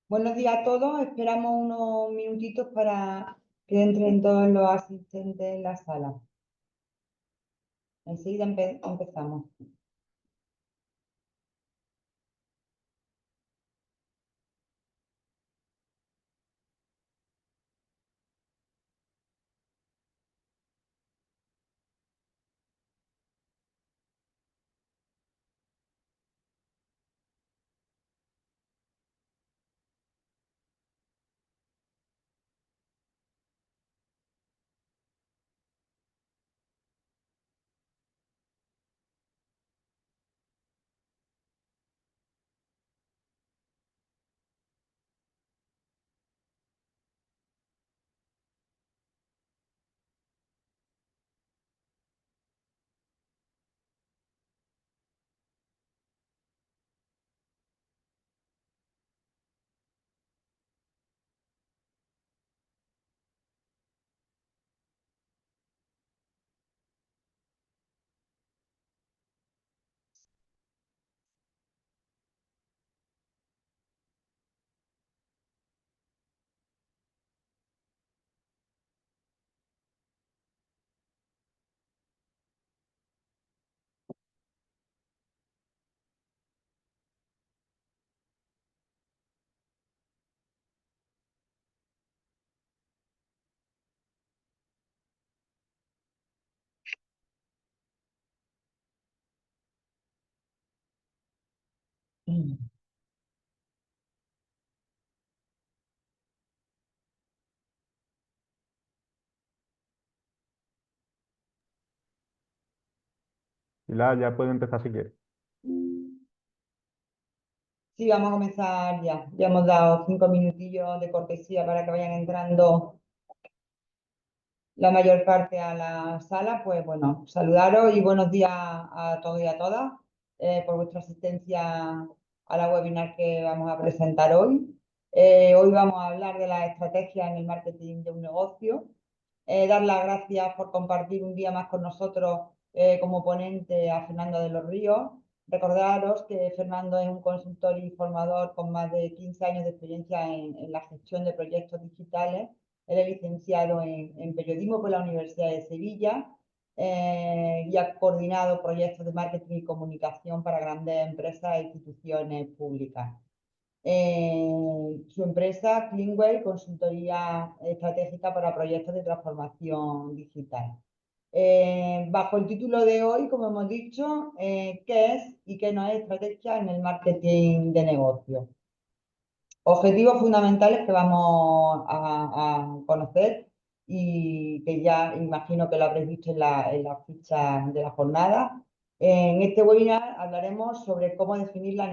Buenos días a todos. Esperamos unos minutitos para que entren todos los asistentes en la sala. Enseguida empezamos. Pilar, ya puede empezar si quiere. Sí, vamos a comenzar ya. Ya hemos dado 5 minutillos de cortesía para que vayan entrando la mayor parte a la sala. Pues bueno, saludaros y buenos días a todos y a todas por vuestra asistencia a la webinar que vamos a presentar hoy. Hoy vamos a hablar de las estrategias en el marketing de un negocio. Dar las gracias por compartir un día más con nosotros como ponente a Fernando de los Ríos. Recordaros que Fernando es un consultor y formador con más de 15 años de experiencia en la gestión de proyectos digitales. Él es licenciado en periodismo por la Universidad de Sevilla y ha coordinado proyectos de marketing y comunicación para grandes empresas e instituciones públicas. Su empresa, Cleanway, consultoría estratégica para proyectos de transformación digital. Bajo el título de hoy, como hemos dicho, ¿qué es y qué no es estrategia en el marketing de negocio? Objetivos fundamentales que vamos a conocer y que ya imagino que lo habréis visto en la ficha de la jornada. En este webinar hablaremos sobre cómo definir la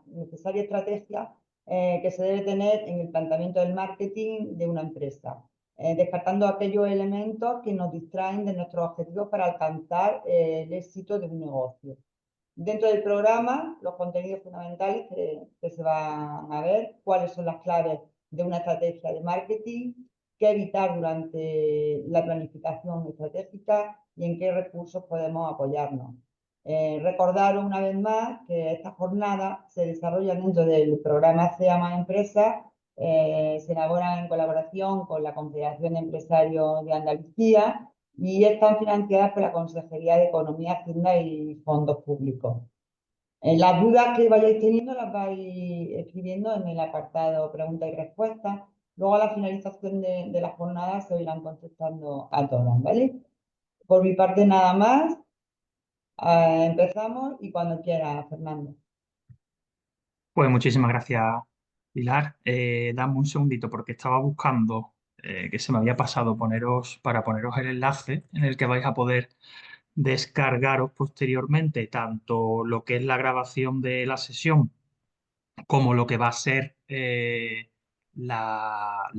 necesaria estrategia que se debe tener en el planteamiento del marketing de una empresa, descartando aquellos elementos que nos distraen de nuestros objetivos para alcanzar el éxito de un negocio. Dentro del programa, los contenidos fundamentales que se van a ver, cuáles son las claves de una estrategia de marketing, qué evitar durante la planificación estratégica y en qué recursos podemos apoyarnos. Recordaros una vez más que esta jornada se desarrolla dentro del programa CEA más Empresas, se elaboran en colaboración con la Confederación de Empresarios de Andalucía y están financiadas por la Consejería de Economía, Hacienda y Fondos Públicos. Las dudas que vayáis teniendo las vais escribiendo en el apartado preguntas y respuestas. Luego a la finalización de la jornada se irán contestando a todas, ¿vale? Por mi parte nada más. Empezamos y cuando quiera, Fernando. Pues muchísimas gracias, Pilar. Dame un segundito porque estaba buscando que se me había pasado para poneros el enlace en el que vais a poder descargaros posteriormente tanto lo que es la grabación de la sesión como lo que va a ser la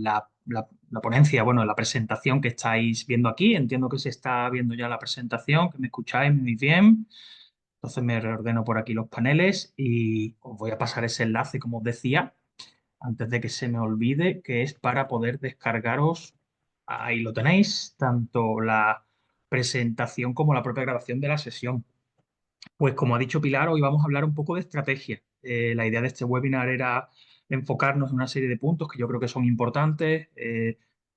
ponencia, bueno, la presentación que estáis viendo aquí. Entiendo que se está viendo ya la presentación, que me escucháis muy bien. Entonces me reordeno por aquí los paneles y os voy a pasar ese enlace, como os decía, antes de que se me olvide, que es para poder descargaros. Ahí lo tenéis, tanto la presentación como la propia grabación de la sesión. Pues como ha dicho Pilar, hoy vamos a hablar un poco de estrategia. La idea de este webinar era enfocarnos en una serie de puntos que yo creo que son importantes.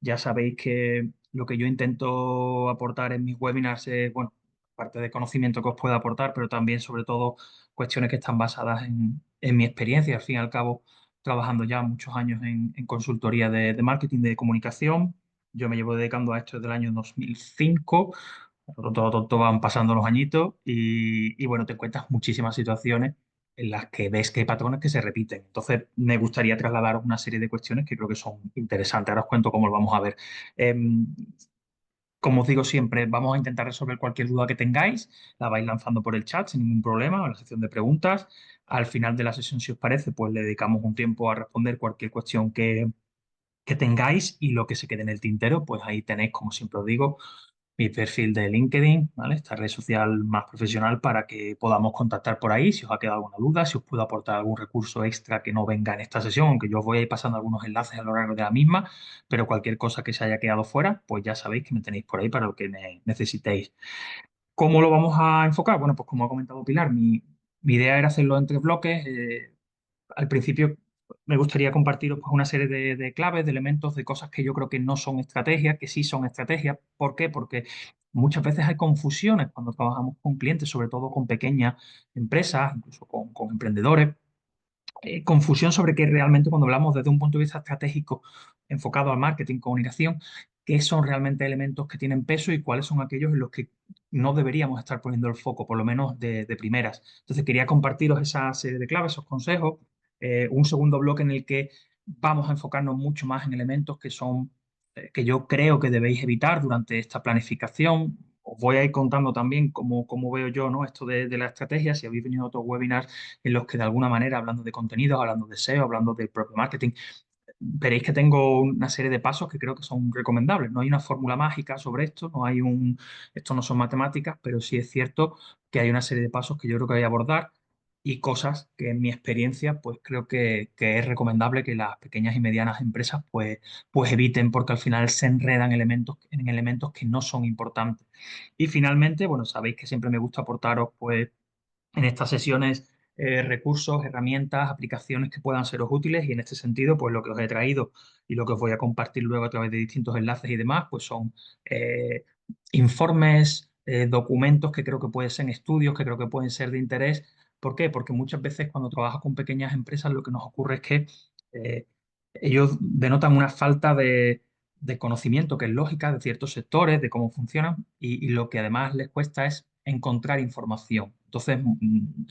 Ya sabéis que lo que yo intento aportar en mis webinars es, bueno, parte de conocimiento que os puedo aportar, pero también, sobre todo, cuestiones que están basadas en mi experiencia. Al fin y al cabo, trabajando ya muchos años en consultoría de marketing, de comunicación. Yo me llevo dedicando a esto desde el año 2005. Todo, todo van pasando los añitos y bueno, te encuentras muchísimas situaciones en las que ves que hay patrones que se repiten. Entonces, me gustaría trasladaros una serie de cuestiones que creo que son interesantes. Ahora os cuento cómo lo vamos a ver. Em, Como os digo siempre, vamos a intentar resolver cualquier duda que tengáis. La vais lanzando por el chat sin ningún problema, o en la sección de preguntas. Al final de la sesión, si os parece, pues le dedicamos un tiempo a responder cualquier cuestión que tengáis y lo que se quede en el tintero, pues ahí tenéis, como siempre os digo, mi perfil de LinkedIn, ¿vale? Esta red social más profesional para que podamos contactar por ahí si os ha quedado alguna duda, si os puedo aportar algún recurso extra que no venga en esta sesión, aunque yo os voy a ir pasando algunos enlaces a lo largo de la misma, pero cualquier cosa que se haya quedado fuera, pues ya sabéis que me tenéis por ahí para lo que necesitéis. ¿Cómo lo vamos a enfocar? Bueno, pues como ha comentado Pilar, mi idea era hacerlo en tres bloques. Al principio me gustaría compartiros pues, una serie de claves, de elementos, de cosas que yo creo que no son estrategias, que sí son estrategias. ¿Por qué? Porque muchas veces hay confusiones cuando trabajamos con clientes, sobre todo con pequeñas empresas, incluso con emprendedores, confusión sobre qué realmente cuando hablamos desde un punto de vista estratégico enfocado al marketing, comunicación, qué son realmente elementos que tienen peso y cuáles son aquellos en los que no deberíamos estar poniendo el foco, por lo menos de primeras. Entonces quería compartiros esa serie de claves, esos consejos, un segundo bloque en el que vamos a enfocarnos mucho más en elementos que son que yo creo que debéis evitar durante esta planificación. Os voy a ir contando también cómo veo yo, ¿no? Esto de la estrategia. Si habéis venido a otros webinars en los que de alguna manera, hablando de contenidos, hablando de SEO, hablando del propio marketing, veréis que tengo una serie de pasos que creo que son recomendables. No hay una fórmula mágica sobre esto, esto no son matemáticas, pero sí es cierto que hay una serie de pasos que yo creo que hay que abordar y cosas que en mi experiencia pues creo que es recomendable que las pequeñas y medianas empresas pues eviten porque al final se enredan en elementos que no son importantes. Y finalmente, bueno, sabéis que siempre me gusta aportaros pues en estas sesiones recursos, herramientas, aplicaciones que puedan seros útiles y en este sentido, pues lo que os he traído y lo que os voy a compartir luego a través de distintos enlaces y demás, pues son informes, documentos que creo que pueden ser estudios, que creo que pueden ser de interés. ¿Por qué? Porque muchas veces cuando trabajas con pequeñas empresas lo que nos ocurre es que eh, ellos denotan una falta de conocimiento que es lógica de ciertos sectores, de cómo funcionan, y lo que además les cuesta es encontrar información. Entonces,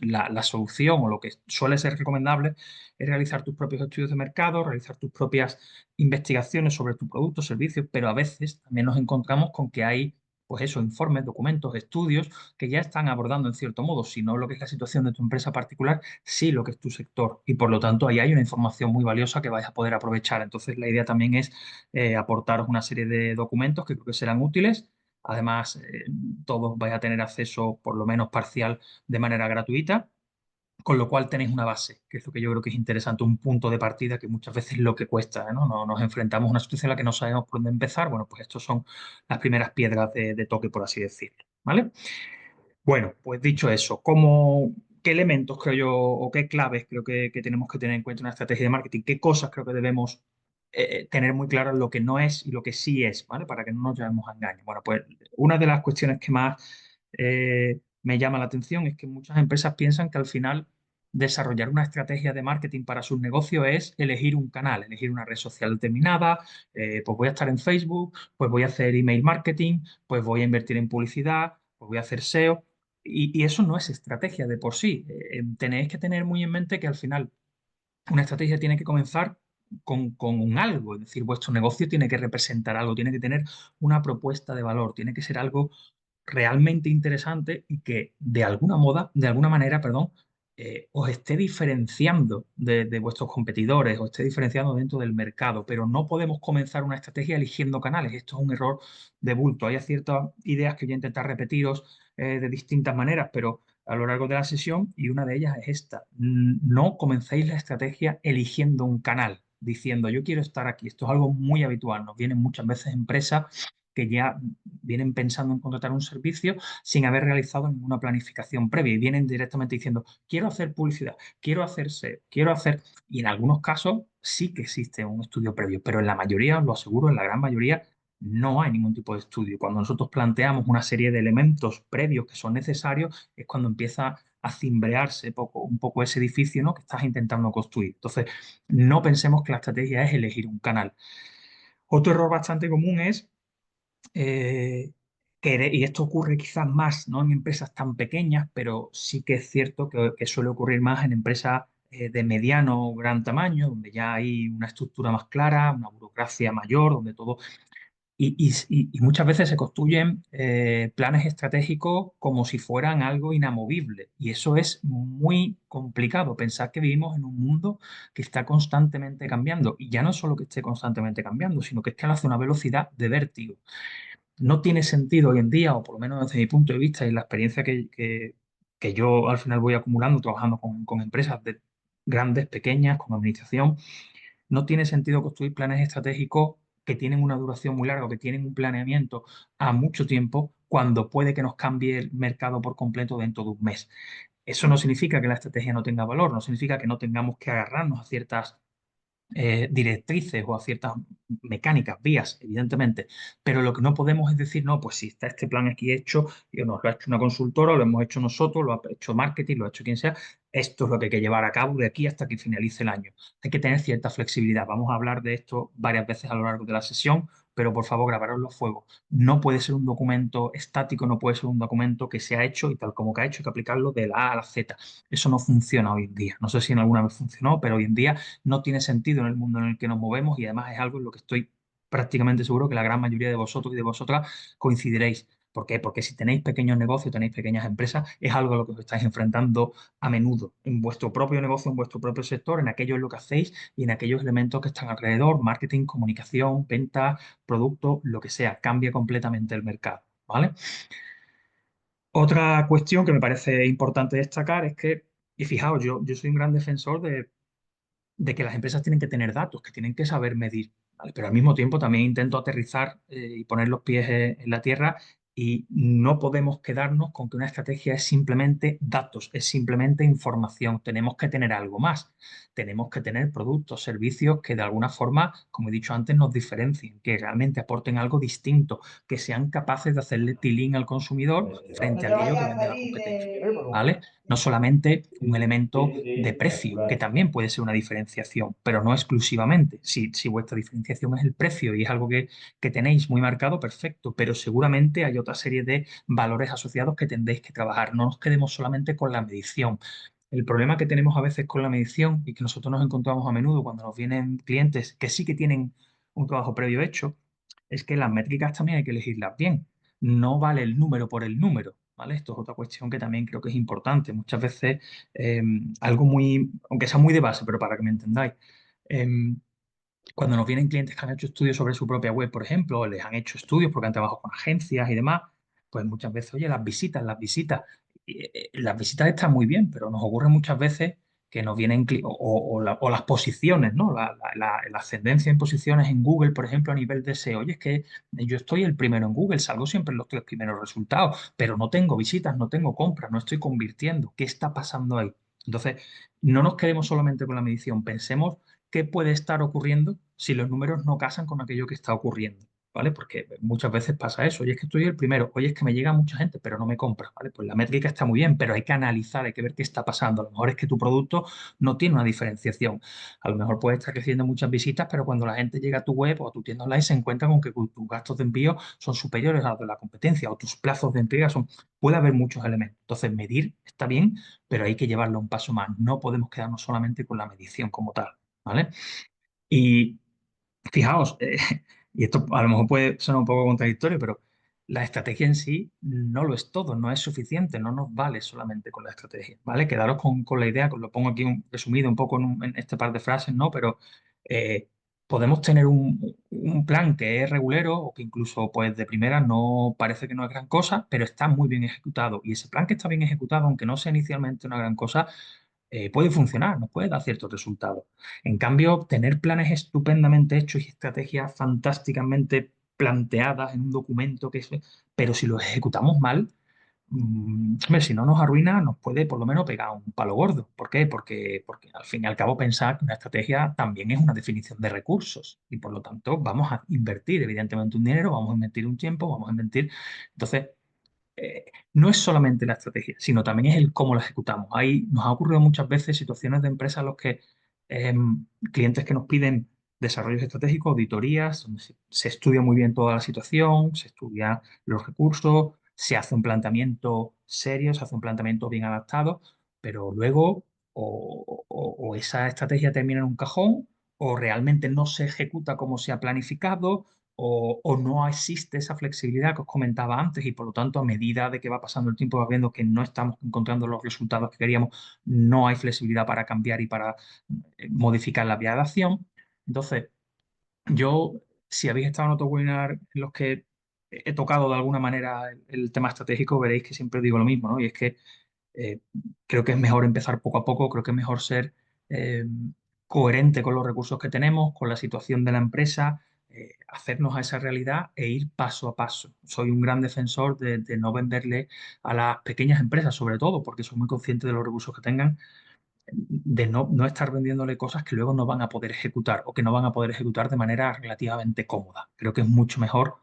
la solución o lo que suele ser recomendable es realizar tus propios estudios de mercado, realizar tus propias investigaciones sobre tu producto, servicios, pero a veces también nos encontramos con que hay, pues eso, informes, documentos, estudios que ya están abordando en cierto modo, si no lo que es la situación de tu empresa particular, sí lo que es tu sector. Y por lo tanto, ahí hay una información muy valiosa que vais a poder aprovechar. Entonces, la idea también es aportaros una serie de documentos que creo que serán útiles. Además, todos vais a tener acceso, por lo menos parcial, de manera gratuita, con lo cual tenéis una base, que es lo que yo creo que es interesante, un punto de partida que muchas veces es lo que cuesta, ¿no? Nos enfrentamos a una situación en la que no sabemos por dónde empezar. Bueno, pues estos son las primeras piedras de toque, por así decirlo, ¿vale? Bueno, pues dicho eso, ¿qué elementos creo yo o qué claves creo que tenemos que tener en cuenta en una estrategia de marketing? ¿Qué cosas creo que debemos tener muy claro lo que no es y lo que sí es, ¿vale? Para que no nos llevemos a engaño. Bueno, pues una de las cuestiones que más me llama la atención es que muchas empresas piensan que al final desarrollar una estrategia de marketing para sus negocios es elegir un canal, elegir una red social determinada, pues voy a estar en Facebook, pues voy a hacer email marketing, pues voy a invertir en publicidad, pues voy a hacer SEO. Y eso no es estrategia de por sí. Tenéis que tener muy en mente que al final una estrategia tiene que comenzar con un algo, es decir, vuestro negocio tiene que representar algo, tiene que tener una propuesta de valor, tiene que ser algo realmente interesante y que de alguna manera, perdón, os esté diferenciando de vuestros competidores, os esté diferenciando dentro del mercado, pero no podemos comenzar una estrategia eligiendo canales. Esto es un error de bulto. Hay ciertas ideas que voy a intentar repetiros de distintas maneras, pero a lo largo de la sesión y una de ellas es esta. No comencéis la estrategia eligiendo un canal, diciendo yo quiero estar aquí. Esto es algo muy habitual. Nos vienen muchas veces empresas que ya vienen pensando en contratar un servicio sin haber realizado ninguna planificación previa y vienen directamente diciendo, quiero hacer publicidad, quiero hacer SEO, quiero hacer... Y en algunos casos sí que existe un estudio previo, pero en la mayoría, os lo aseguro, en la gran mayoría no hay ningún tipo de estudio. Cuando nosotros planteamos una serie de elementos previos que son necesarios, es cuando empieza a cimbrearse un poco ese edificio, ¿no?, que estás intentando construir. Entonces, no pensemos que la estrategia es elegir un canal. Otro error bastante común es eh, y esto ocurre quizás más, no en empresas tan pequeñas, pero sí que es cierto que suele ocurrir más en empresas de mediano o gran tamaño, donde ya hay una estructura más clara, una burocracia mayor, donde todo y muchas veces se construyen planes estratégicos como si fueran algo inamovible. Y eso es muy complicado. Pensar que vivimos en un mundo que está constantemente cambiando. Y ya no solo que esté constantemente cambiando, sino que es que hace una velocidad de vértigo. No tiene sentido hoy en día, o por lo menos desde mi punto de vista y la experiencia que yo al final voy acumulando trabajando con empresas de grandes, pequeñas, con administración, no tiene sentido construir planes estratégicos que tienen una duración muy larga, que tienen un planeamiento a mucho tiempo, cuando puede que nos cambie el mercado por completo dentro de un mes. Eso no significa que la estrategia no tenga valor, no significa que no tengamos que agarrarnos a ciertas directrices o a ciertas mecánicas, vías, evidentemente, pero lo que no podemos es decir, no, pues si está este plan aquí hecho, y nos lo ha hecho una consultora, lo hemos hecho nosotros, lo ha hecho marketing, lo ha hecho quien sea, esto es lo que hay que llevar a cabo de aquí hasta que finalice el año. Hay que tener cierta flexibilidad. Vamos a hablar de esto varias veces a lo largo de la sesión, pero por favor, grabaros los fuegos. No puede ser un documento estático, no puede ser un documento que se ha hecho y tal como que ha hecho, hay que aplicarlo de la A a la Z. Eso no funciona hoy en día. No sé si en alguna vez funcionó, pero hoy en día no tiene sentido en el mundo en el que nos movemos y además es algo en lo que estoy prácticamente seguro que la gran mayoría de vosotros y de vosotras coincidiréis. ¿Por qué? Porque si tenéis pequeños negocios, tenéis pequeñas empresas, es algo a lo que os estáis enfrentando a menudo en vuestro propio negocio, en vuestro propio sector, en aquello en lo que hacéis y en aquellos elementos que están alrededor, marketing, comunicación, venta, producto, lo que sea, cambia completamente el mercado, ¿vale? Otra cuestión que me parece importante destacar es que, y fijaos, yo soy un gran defensor de que las empresas tienen que tener datos, que tienen que saber medir, ¿vale? Pero al mismo tiempo también intento aterrizar y poner los pies en la tierra y no podemos quedarnos con que una estrategia es simplemente datos, es simplemente información. Tenemos que tener algo más. Tenemos que tener productos, servicios que de alguna forma, como he dicho antes, nos diferencien, que realmente aporten algo distinto, que sean capaces de hacerle tilín al consumidor No frente a te aquello que vayas a vende la salir competencia, de... ¿vale? No solamente un elemento de precio, que también puede ser una diferenciación, pero no exclusivamente. Si vuestra diferenciación es el precio y es algo que tenéis muy marcado, perfecto, pero seguramente hay otra serie de valores asociados que tendréis que trabajar. No nos quedemos solamente con la medición. El problema que tenemos a veces con la medición y que nosotros nos encontramos a menudo cuando nos vienen clientes que sí que tienen un trabajo previo hecho, es que las métricas también hay que elegirlas bien. No vale el número por el número, ¿vale? Esto es otra cuestión que también creo que es importante. Muchas veces, algo muy, aunque sea muy de base, pero para que me entendáis, em, cuando nos vienen clientes que han hecho estudios sobre su propia web, por ejemplo, o les han hecho estudios porque han trabajado con agencias y demás, pues muchas veces, oye, las visitas están muy bien, pero nos ocurre muchas veces que nos vienen, o las posiciones, ¿no? La ascendencia en posiciones en Google, por ejemplo, a nivel de SEO. Oye, es que yo estoy el primero en Google, salgo siempre en los tres primeros resultados, pero no tengo visitas, no tengo compras, no estoy convirtiendo. ¿Qué está pasando ahí? Entonces, no nos quedemos solamente con la medición, pensemos qué puede estar ocurriendo si los números no casan con aquello que está ocurriendo, ¿vale? Porque muchas veces pasa eso, oye, es que estoy el primero, oye, es que me llega mucha gente, pero no me compra, ¿vale? Pues la métrica está muy bien, pero hay que analizar, hay que ver qué está pasando. A lo mejor es que tu producto no tiene una diferenciación. A lo mejor puede estar creciendo muchas visitas, pero cuando la gente llega a tu web o a tu tienda online se encuentra con que tus gastos de envío son superiores a los de la competencia o tus plazos de entrega son... Puede haber muchos elementos. Entonces, medir está bien, pero hay que llevarlo un paso más. No podemos quedarnos solamente con la medición como tal. ¿Vale? Y fijaos, y esto a lo mejor puede sonar un poco contradictorio, pero la estrategia en sí no lo es todo, no es suficiente, no nos vale solamente con la estrategia, ¿vale? Quedaros con la idea, lo pongo aquí resumido un poco en este par de frases, ¿no? Pero eh, podemos tener un plan que es regulero o que incluso pues de primera no parece que no es gran cosa, pero está muy bien ejecutado. Y ese plan que está bien ejecutado, aunque no sea inicialmente una gran cosa, puede funcionar, nos puede dar ciertos resultados. En cambio, tener planes estupendamente hechos y estrategias fantásticamente planteadas en un documento, pero si lo ejecutamos mal, hombre, si no nos arruina, nos puede por lo menos pegar un palo gordo. ¿Por qué? Porque al fin y al cabo pensar que una estrategia también es una definición de recursos y por lo tanto vamos a invertir evidentemente un dinero, vamos a invertir un tiempo, vamos a invertir. Entonces, no es solamente la estrategia, sino también es el cómo la ejecutamos. Ahí nos ha ocurrido muchas veces situaciones de empresas en las que clientes que nos piden desarrollos estratégicos, auditorías, donde se estudia muy bien toda la situación, se estudian los recursos, se hace un planteamiento serio, se hace un planteamiento bien adaptado, pero luego o esa estrategia termina en un cajón o realmente no se ejecuta como se ha planificado o no existe esa flexibilidad que os comentaba antes y por lo tanto a medida de que va pasando el tiempo va viendo que no estamos encontrando los resultados que queríamos, no hay flexibilidad para cambiar y para modificar la vía de acción. Entonces, yo, si habéis estado en otro webinar en los que he tocado de alguna manera el tema estratégico, veréis que siempre digo lo mismo, ¿no? Y es que eh, creo que es mejor empezar poco a poco, creo que es mejor ser eh, coherente con los recursos que tenemos, con la situación de la empresa, hacernos a esa realidad e ir paso a paso. Soy un gran defensor de no venderle a las pequeñas empresas, sobre todo, porque soy muy consciente de los recursos que tengan, de no estar vendiéndole cosas que luego no van a poder ejecutar o que no van a poder ejecutar de manera relativamente cómoda. Creo que es mucho mejor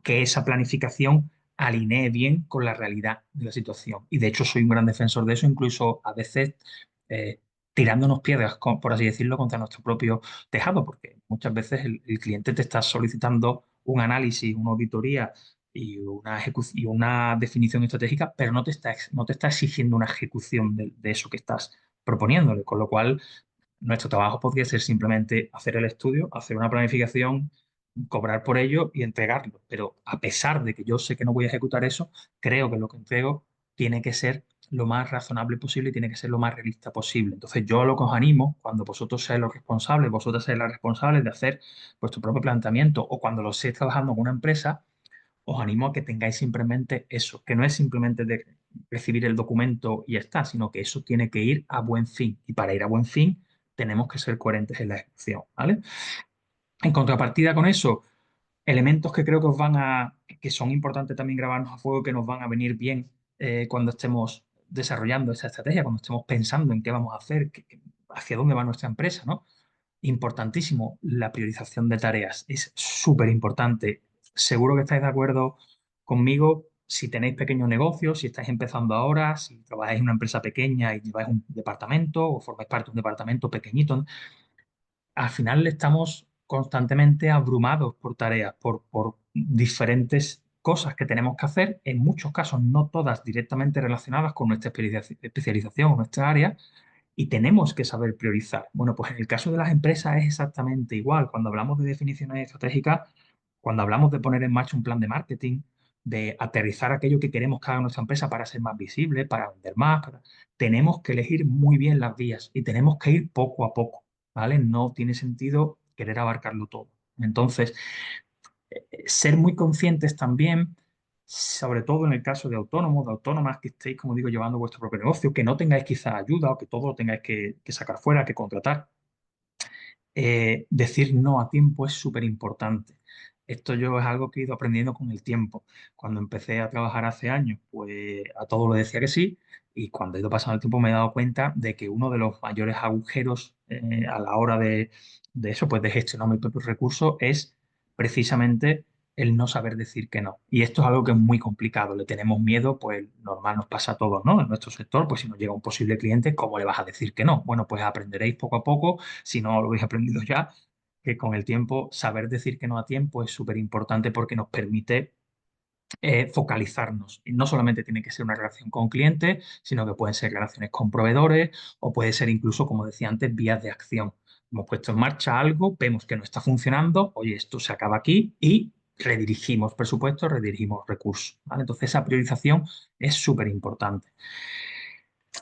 que esa planificación alinee bien con la realidad de la situación. Y de hecho soy un gran defensor de eso, incluso a veces eh, tirándonos piedras, por así decirlo, contra nuestro propio tejado, porque muchas veces el cliente te está solicitando un análisis, una auditoría y una definición estratégica, pero no te está exigiendo una ejecución de eso que estás proponiéndole, con lo cual nuestro trabajo podría ser simplemente hacer el estudio, hacer una planificación, cobrar por ello y entregarlo. Pero a pesar de que yo sé que no voy a ejecutar eso, creo que lo que entrego tiene que ser lo más razonable posible y tiene que ser lo más realista posible. Entonces yo lo que os animo, cuando vosotros seáis los responsables, vosotras seáis las responsables de hacer vuestro propio planteamiento o cuando lo estéis trabajando en una empresa, os animo a que tengáis simplemente eso, que no es simplemente de recibir el documento y ya está, sino que eso tiene que ir a buen fin. Y para ir a buen fin tenemos que ser coherentes en la ejecución, ¿vale? En contrapartida con eso, elementos que creo que que son importantes también grabarnos a fuego, que nos van a venir bien cuando estemos desarrollando esa estrategia, cuando estemos pensando en qué vamos a hacer, hacia dónde va nuestra empresa, ¿no? Importantísimo, la priorización de tareas. Es súper importante. Seguro que estáis de acuerdo conmigo si tenéis pequeños negocios, si estáis empezando ahora, si trabajáis en una empresa pequeña y lleváis un departamento o formáis parte de un departamento pequeñito. Al final estamos constantemente abrumados por tareas, por diferentes cosas que tenemos que hacer, en muchos casos no todas directamente relacionadas con nuestra especialización o nuestra área, y tenemos que saber priorizar. Bueno, pues en el caso de las empresas es exactamente igual. Cuando hablamos de definiciones estratégicas, cuando hablamos de poner en marcha un plan de marketing, de aterrizar aquello que queremos que haga nuestra empresa para ser más visible, para vender más, tenemos que elegir muy bien las vías y tenemos que ir poco a poco, ¿vale? No tiene sentido querer abarcarlo todo. Entonces, ser muy conscientes también, sobre todo en el caso de autónomos, de autónomas que estéis, como digo, llevando vuestro propio negocio, que no tengáis quizá ayuda o que todo lo tengáis que sacar fuera, que contratar. Decir no a tiempo es súper importante. Esto yo es algo que he ido aprendiendo con el tiempo. Cuando empecé a trabajar hace años, pues a todo lo decía que sí, y cuando he ido pasando el tiempo me he dado cuenta de que uno de los mayores agujeros a la hora de eso, pues de gestionar mis propios recursos, es precisamente el no saber decir que no. Y esto es algo que es muy complicado. Le tenemos miedo, pues normal nos pasa a todos, ¿no? En nuestro sector, pues si nos llega un posible cliente, ¿cómo le vas a decir que no? Bueno, pues aprenderéis poco a poco, si no lo habéis aprendido ya, que con el tiempo saber decir que no a tiempo es súper importante porque nos permite focalizarnos. Y no solamente tiene que ser una relación con clientes, sino que pueden ser relaciones con proveedores o puede ser incluso, como decía antes, vías de acción. Hemos puesto en marcha algo, vemos que no está funcionando, oye, esto se acaba aquí y redirigimos presupuesto, redirigimos recursos, ¿vale? Entonces esa priorización es súper importante.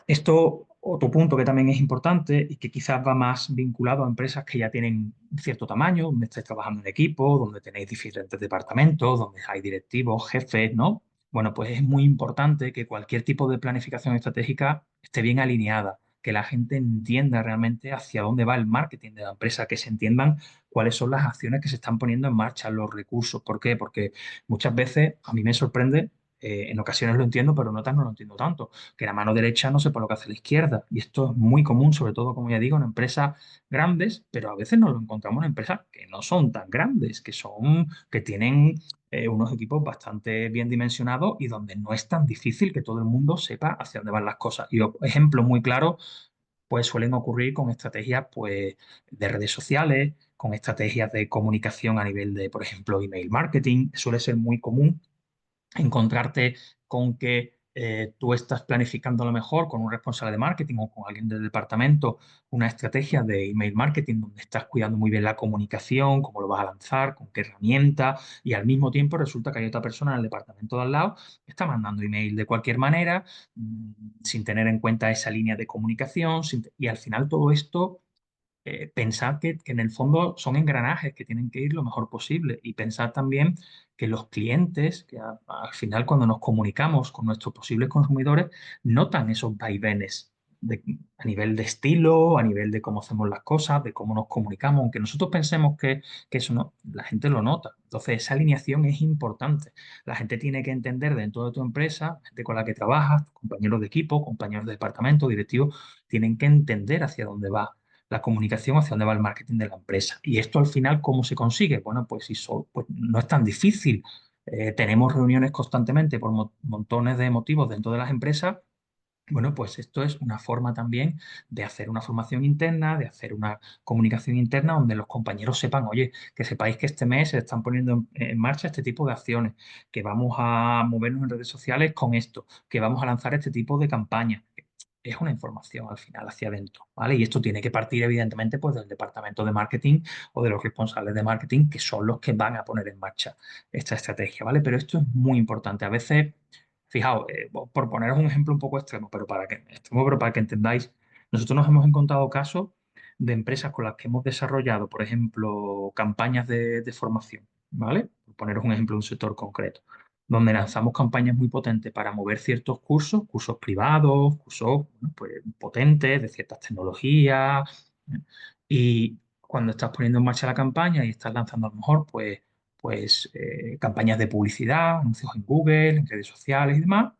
Esto, otro punto que también es importante y que quizás va más vinculado a empresas que ya tienen cierto tamaño, donde estáis trabajando en equipo, donde tenéis diferentes departamentos, donde hay directivos, jefes, ¿no? Bueno, pues es muy importante que cualquier tipo de planificación estratégica esté bien alineada, que la gente entienda realmente hacia dónde va el marketing de la empresa, que se entiendan cuáles son las acciones que se están poniendo en marcha, los recursos. ¿Por qué? Porque muchas veces a mí me sorprende, en ocasiones lo entiendo, pero en otras no lo entiendo tanto, que la mano derecha no sepa lo que hace la izquierda. Y esto es muy común, sobre todo, como ya digo, en empresas grandes, pero a veces nos lo encontramos en empresas que no son tan grandes, que tienen unos equipos bastante bien dimensionados y donde no es tan difícil que todo el mundo sepa hacia dónde van las cosas. Y ejemplos muy claros, pues suelen ocurrir con estrategias, pues, de redes sociales, con estrategias de comunicación a nivel de, por ejemplo, email marketing. Suele ser muy común encontrarte con que tú estás planificando a lo mejor con un responsable de marketing o con alguien del departamento una estrategia de email marketing donde estás cuidando muy bien la comunicación, cómo lo vas a lanzar, con qué herramienta, y al mismo tiempo resulta que hay otra persona en el departamento de al lado que está mandando email de cualquier manera, sin tener en cuenta esa línea de comunicación, y al final todo esto, pensar que en el fondo son engranajes que tienen que ir lo mejor posible, y pensar también que los clientes, que al final cuando nos comunicamos con nuestros posibles consumidores, notan esos vaivenes a nivel de estilo, a nivel de cómo hacemos las cosas, de cómo nos comunicamos, aunque nosotros pensemos que eso no, la gente lo nota. Entonces, esa alineación es importante. La gente tiene que entender dentro de tu empresa, gente con la que trabajas, tus compañeros de equipo, compañeros de departamento, directivos, tienen que entender hacia dónde va la comunicación, hacia dónde va el marketing de la empresa. Y esto al final, ¿cómo se consigue? Bueno, pues, pues no es tan difícil. Tenemos reuniones constantemente por montones de motivos dentro de las empresas. Bueno, pues esto es una forma también de hacer una formación interna, de hacer una comunicación interna donde los compañeros sepan, oye, que sepáis que este mes se están poniendo en marcha este tipo de acciones, que vamos a movernos en redes sociales con esto, que vamos a lanzar este tipo de campaña. Es una información al final hacia adentro, ¿vale? Y esto tiene que partir evidentemente pues del departamento de marketing o de los responsables de marketing, que son los que van a poner en marcha esta estrategia, ¿vale? Pero esto es muy importante. A veces, fijaos, por poneros un ejemplo un poco extremo, pero para que entendáis, nosotros nos hemos encontrado casos de empresas con las que hemos desarrollado, por ejemplo, campañas de formación, ¿vale? Por poneros un ejemplo de un sector concreto, donde lanzamos campañas muy potentes para mover ciertos cursos, cursos privados, cursos, bueno, pues, potentes de ciertas tecnologías. ¿Eh? Y cuando estás poniendo en marcha la campaña y estás lanzando a lo mejor, campañas de publicidad, anuncios en Google, en redes sociales y demás,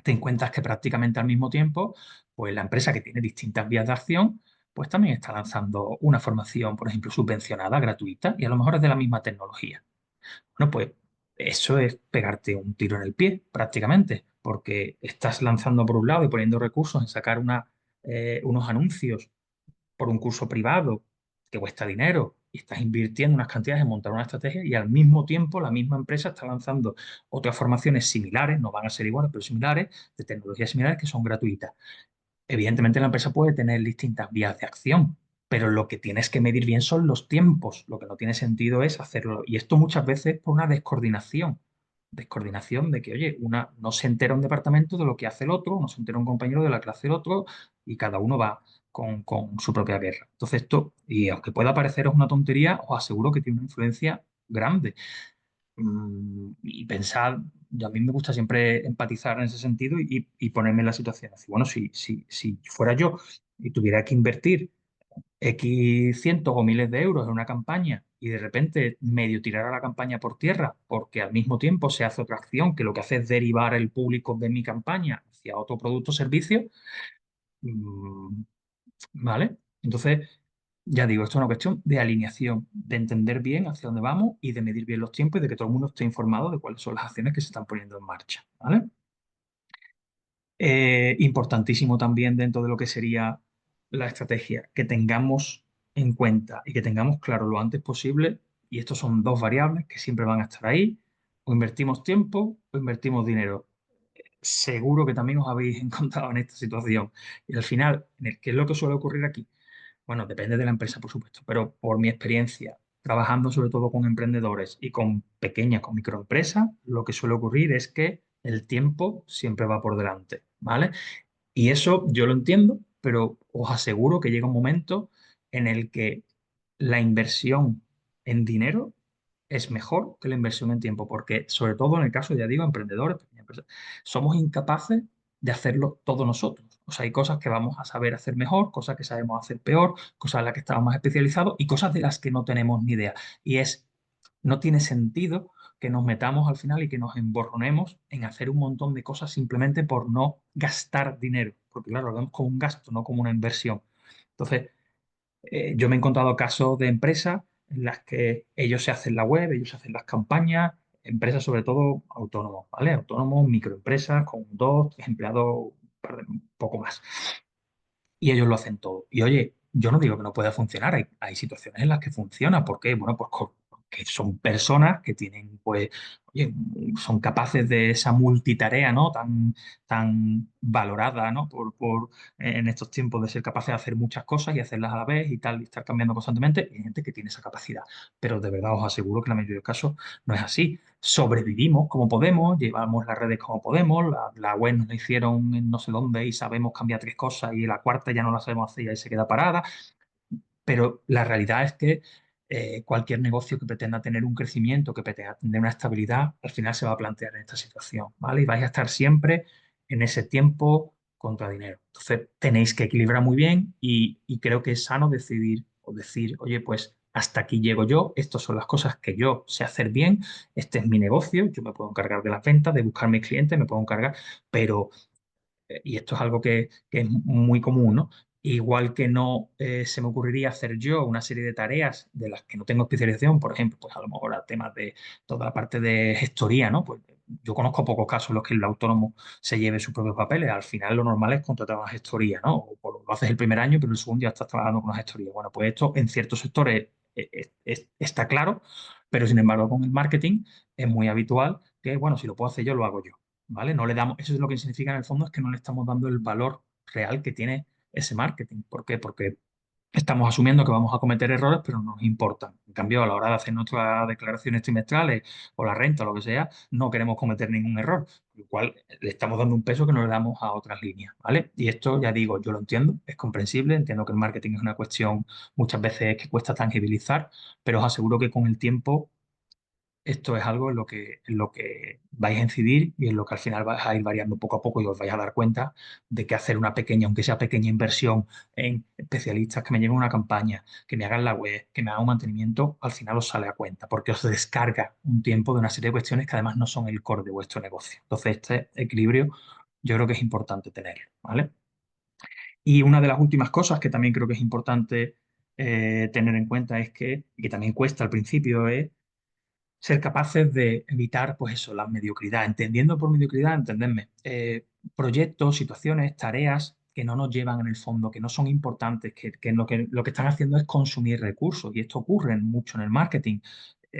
te encuentras que prácticamente al mismo tiempo, pues la empresa, que tiene distintas vías de acción, pues también está lanzando una formación, por ejemplo, subvencionada, gratuita, y a lo mejor es de la misma tecnología. Bueno, pues eso es pegarte un tiro en el pie, prácticamente, porque estás lanzando por un lado y poniendo recursos en sacar unos anuncios por un curso privado que cuesta dinero, y estás invirtiendo unas cantidades en montar una estrategia, y al mismo tiempo la misma empresa está lanzando otras formaciones similares, no van a ser iguales, pero similares, de tecnologías similares, que son gratuitas. Evidentemente la empresa puede tener distintas vías de acción, pero lo que tienes que medir bien son los tiempos. Lo que no tiene sentido es hacerlo. Y esto muchas veces por una descoordinación. Descoordinación de que, oye, no se entera un departamento de lo que hace el otro, no se entera un compañero de lo que hace el otro, y cada uno va con su propia guerra. Entonces esto, y aunque pueda pareceros una tontería, os aseguro que tiene una influencia grande. Y pensar, a mí me gusta siempre empatizar en ese sentido y ponerme en la situación. Así, bueno, si fuera yo y tuviera que invertir X cientos o miles de euros en una campaña, y de repente medio tirar a la campaña por tierra porque al mismo tiempo se hace otra acción que lo que hace es derivar el público de mi campaña hacia otro producto o servicio, mm, ¿vale? Entonces, ya digo, esto es una cuestión de alineación, de entender bien hacia dónde vamos y de medir bien los tiempos, y de que todo el mundo esté informado de cuáles son las acciones que se están poniendo en marcha, ¿vale? Importantísimo también dentro de lo que sería la estrategia, que tengamos en cuenta y que tengamos claro lo antes posible, y estos son dos variables que siempre van a estar ahí: o invertimos tiempo o invertimos dinero. Seguro que también os habéis encontrado en esta situación. Y al final, ¿qué es lo que suele ocurrir aquí? Bueno, depende de la empresa, por supuesto, pero por mi experiencia, trabajando sobre todo con emprendedores y con pequeñas, con microempresas, lo que suele ocurrir es que el tiempo siempre va por delante, ¿vale? Y eso yo lo entiendo, pero os aseguro que llega un momento en el que la inversión en dinero es mejor que la inversión en tiempo, porque sobre todo en el caso, ya digo, emprendedores, pequeñas empresas, somos incapaces de hacerlo todos nosotros. O sea, hay cosas que vamos a saber hacer mejor, cosas que sabemos hacer peor, cosas en las que estamos más especializados y cosas de las que no tenemos ni idea. Y no tiene sentido que nos metamos al final y que nos emborronemos en hacer un montón de cosas simplemente por no gastar dinero, porque claro, lo vemos como un gasto, no como una inversión. Entonces, yo me he encontrado casos de empresas en las que ellos se hacen la web, ellos se hacen las campañas, empresas sobre todo autónomos, ¿vale? Autónomos, microempresas con 2, 3 empleados, un poco más. Y ellos lo hacen todo. Y oye, yo no digo que no pueda funcionar, hay situaciones en las que funciona. ¿Por qué? Bueno, pues porque son personas que tienen, pues, oye, son capaces de esa multitarea, ¿no? Tan valorada, ¿no? En estos tiempos de ser capaces de hacer muchas cosas y hacerlas a la vez y tal, y estar cambiando constantemente. Y hay gente que tiene esa capacidad. Pero de verdad os aseguro que la mayoría de los casos no es así. Sobrevivimos como podemos, llevamos las redes como podemos, la web nos la hicieron en no sé dónde y sabemos cambiar 3 cosas y la cuarta ya no la sabemos hacer y ahí se queda parada, pero la realidad es que cualquier negocio que pretenda tener un crecimiento, que pretenda tener una estabilidad, al final se va a plantear en esta situación, ¿vale? Y vais a estar siempre en ese tiempo contra dinero. Entonces tenéis que equilibrar muy bien y creo que es sano decidir o decir, oye, pues hasta aquí llego yo, estas son las cosas que yo sé hacer bien, este es mi negocio, yo me puedo encargar de las ventas, de buscar mis clientes, me puedo encargar, pero y esto es algo que es muy común, ¿no? Igual que no se me ocurriría hacer yo una serie de tareas de las que no tengo especialización, por ejemplo, pues a lo mejor a temas de toda la parte de gestoría, ¿no? Pues yo conozco pocos casos en los que el autónomo se lleve sus propios papeles. Al final lo normal es contratar una gestoría, ¿no? O lo haces el primer año, pero el segundo ya estás trabajando con una gestoría. Bueno, pues esto en ciertos sectores está claro, pero sin embargo con el marketing es muy habitual que, bueno, si lo puedo hacer yo, lo hago yo. ¿Vale? No le damos, eso es lo que significa en el fondo, es que no le estamos dando el valor real que tiene ese marketing. ¿Por qué? Porque estamos asumiendo que vamos a cometer errores, pero no nos importan. En cambio, a la hora de hacer nuestras declaraciones trimestrales o la renta o lo que sea, no queremos cometer ningún error, con lo cual le estamos dando un peso que no le damos a otras líneas, ¿vale? Y esto, ya digo, yo lo entiendo, es comprensible, entiendo que el marketing es una cuestión muchas veces que cuesta tangibilizar, pero os aseguro que con el tiempo esto es algo en lo que vais a incidir y en lo que al final vais a ir variando poco a poco y os vais a dar cuenta de que hacer una pequeña, aunque sea pequeña inversión en especialistas que me lleven una campaña, que me hagan la web, que me hagan un mantenimiento, al final os sale a cuenta porque os descarga un tiempo de una serie de cuestiones que además no son el core de vuestro negocio. Entonces, este equilibrio yo creo que es importante tenerlo, ¿vale? Y una de las últimas cosas que también creo que es importante tener en cuenta es y que también cuesta al principio, es ser capaces de evitar, pues eso, la mediocridad. Entendiendo por mediocridad, entenderme, proyectos, situaciones, tareas que no nos llevan en el fondo, que no son importantes, que lo que están haciendo es consumir recursos. Y esto ocurre mucho en el marketing.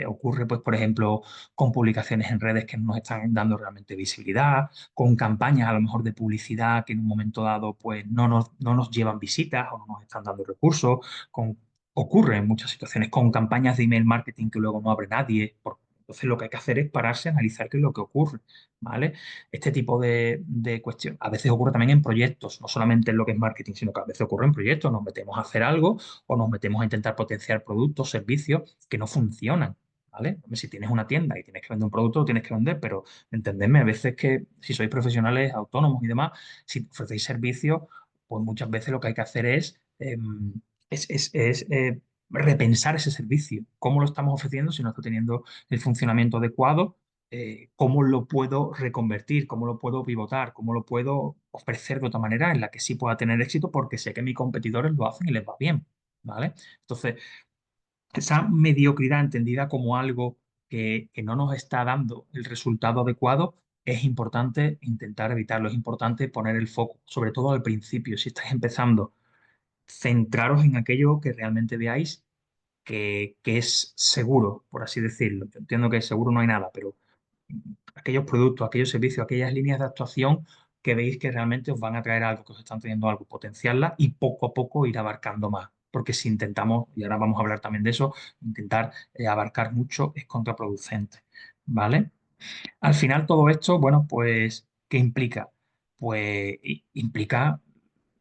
Ocurre, pues, por ejemplo, con publicaciones en redes que no nos están dando realmente visibilidad, con campañas a lo mejor de publicidad que en un momento dado, pues, no nos llevan visitas o no nos están dando recursos, con ocurre en muchas situaciones con campañas de email marketing que luego no abre nadie. Entonces lo que hay que hacer es pararse a analizar qué es lo que ocurre, ¿vale? Este tipo de cuestiones. A veces ocurre también en proyectos, no solamente en lo que es marketing, sino que a veces ocurre en proyectos. Nos metemos a hacer algo o nos metemos a intentar potenciar productos, servicios que no funcionan. ¿Vale? Hombre, si tienes una tienda y tienes que vender un producto, lo tienes que vender, pero entendedme, a veces que si sois profesionales autónomos y demás, si ofrecéis servicios, pues muchas veces lo que hay que hacer es repensar ese servicio. ¿Cómo lo estamos ofreciendo si no está teniendo el funcionamiento adecuado? ¿Cómo lo puedo reconvertir? ¿Cómo lo puedo pivotar? ¿Cómo lo puedo ofrecer de otra manera en la que sí pueda tener éxito porque sé que mis competidores lo hacen y les va bien? ¿Vale? Entonces, esa mediocridad entendida como algo que no nos está dando el resultado adecuado, es importante intentar evitarlo, es importante poner el foco, sobre todo al principio, si estáis empezando, centraros en aquello que realmente veáis que es seguro, por así decirlo. Yo entiendo que seguro no hay nada, pero aquellos productos, aquellos servicios, aquellas líneas de actuación que veis que realmente os van a traer algo, que os están trayendo algo, potenciarla y poco a poco ir abarcando más. Porque si intentamos, y ahora vamos a hablar también de eso, intentar abarcar mucho es contraproducente, ¿vale? Al final todo esto, bueno, pues, ¿qué implica? Pues implica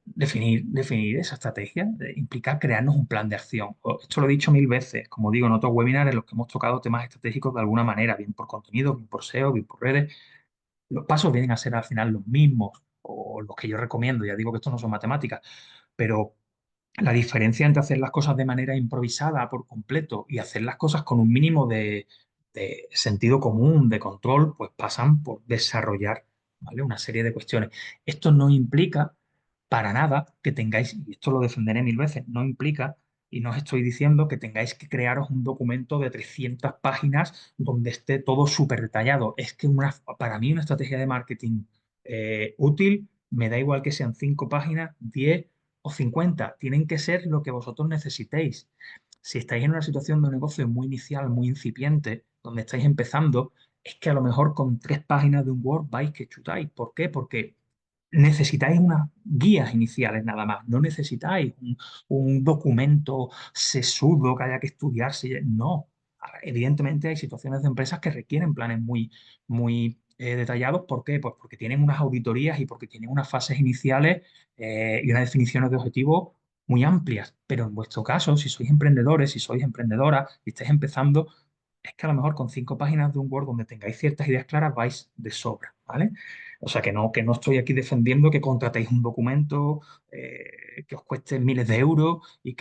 definir esa estrategia, implica crearnos un plan de acción. Esto lo he dicho mil veces, como digo, en otros webinars en los que hemos tocado temas estratégicos de alguna manera, bien por contenido, bien por SEO, bien por redes. Los pasos vienen a ser al final los mismos. o los que yo recomiendo, ya digo que estos no son matemáticas, pero la diferencia entre hacer las cosas de manera improvisada por completo y hacer las cosas con un mínimo de sentido común, de control, pues pasan por desarrollar, ¿vale? Una serie de cuestiones. Esto no implica para nada que tengáis, y esto lo defenderé mil veces, no implica, y no os estoy diciendo que tengáis que crearos un documento de 300 páginas donde esté todo súper detallado. Es que para mí una estrategia de marketing útil, me da igual que sean 5 páginas, 10 o 50, tienen que ser lo que vosotros necesitéis. Si estáis en una situación de un negocio muy inicial, muy incipiente, donde estáis empezando, es que a lo mejor con 3 páginas de un Word vais que chutáis. ¿Por qué? Porque necesitáis unas guías iniciales nada más, no necesitáis un documento sesudo que haya que estudiarse. No, evidentemente hay situaciones de empresas que requieren planes muy detallados. ¿Por qué? Pues porque tienen unas auditorías y porque tienen unas fases iniciales y unas definiciones de objetivos muy amplias. Pero en vuestro caso, si sois emprendedores, si sois emprendedoras y estáis empezando, es que a lo mejor con 5 páginas de un Word donde tengáis ciertas ideas claras vais de sobra, ¿vale? O sea que no estoy aquí defendiendo que contratéis un documento que os cueste miles de euros y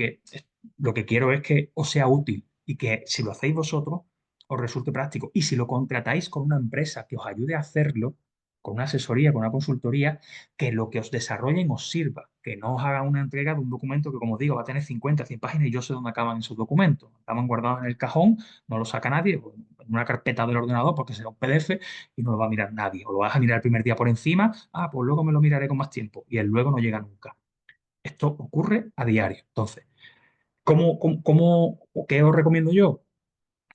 lo que quiero es que os sea útil y que si lo hacéis vosotros os resulte práctico. Y si lo contratáis con una empresa que os ayude a hacerlo, con una asesoría, con una consultoría, que lo que os desarrollen os sirva, que no os haga una entrega de un documento que, como os digo, va a tener 50, 100 páginas y yo sé dónde acaban esos documentos. Acaban guardados en el cajón, no lo saca nadie, o en una carpeta del ordenador porque será un PDF y no lo va a mirar nadie. O lo vas a mirar el primer día por encima, pues luego me lo miraré con más tiempo. Y el luego no llega nunca. Esto ocurre a diario. Entonces, o qué os recomiendo yo?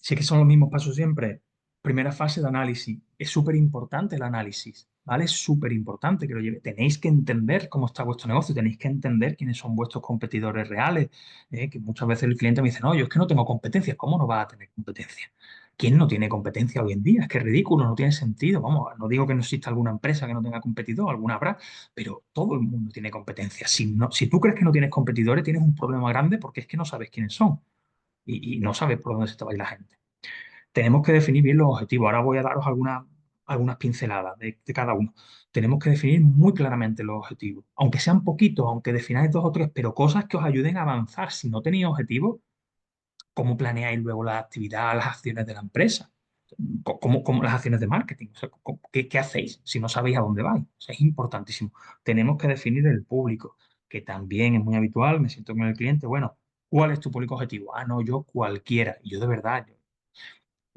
Sí que son los mismos pasos siempre. Primera fase de análisis. Es súper importante el análisis, ¿vale? Es súper importante que lo lleve. Tenéis que entender cómo está vuestro negocio, tenéis que entender quiénes son vuestros competidores reales, que muchas veces el cliente me dice, no, yo es que no tengo competencia. ¿Cómo no va a tener competencia? ¿Quién no tiene competencia hoy en día? Es que es ridículo, no tiene sentido. Vamos, no digo que no exista alguna empresa que no tenga competidor, alguna habrá, pero todo el mundo tiene competencia. Si tú crees que no tienes competidores, tienes un problema grande porque es que no sabes quiénes son y no sabes por dónde se te va a ir la gente. Tenemos que definir bien los objetivos. Ahora voy a daros algunas pinceladas de cada uno. Tenemos que definir muy claramente los objetivos, aunque sean poquitos, aunque defináis 2 o 3, pero cosas que os ayuden a avanzar. Si no tenéis objetivos, ¿cómo planeáis luego la actividad, las acciones de la empresa? ¿Cómo las acciones de marketing? O sea, ¿qué hacéis si no sabéis a dónde vais? O sea, es importantísimo. Tenemos que definir el público, que también es muy habitual. Me siento con el cliente, bueno, ¿cuál es tu público objetivo? Ah, no, yo cualquiera. Y yo de verdad,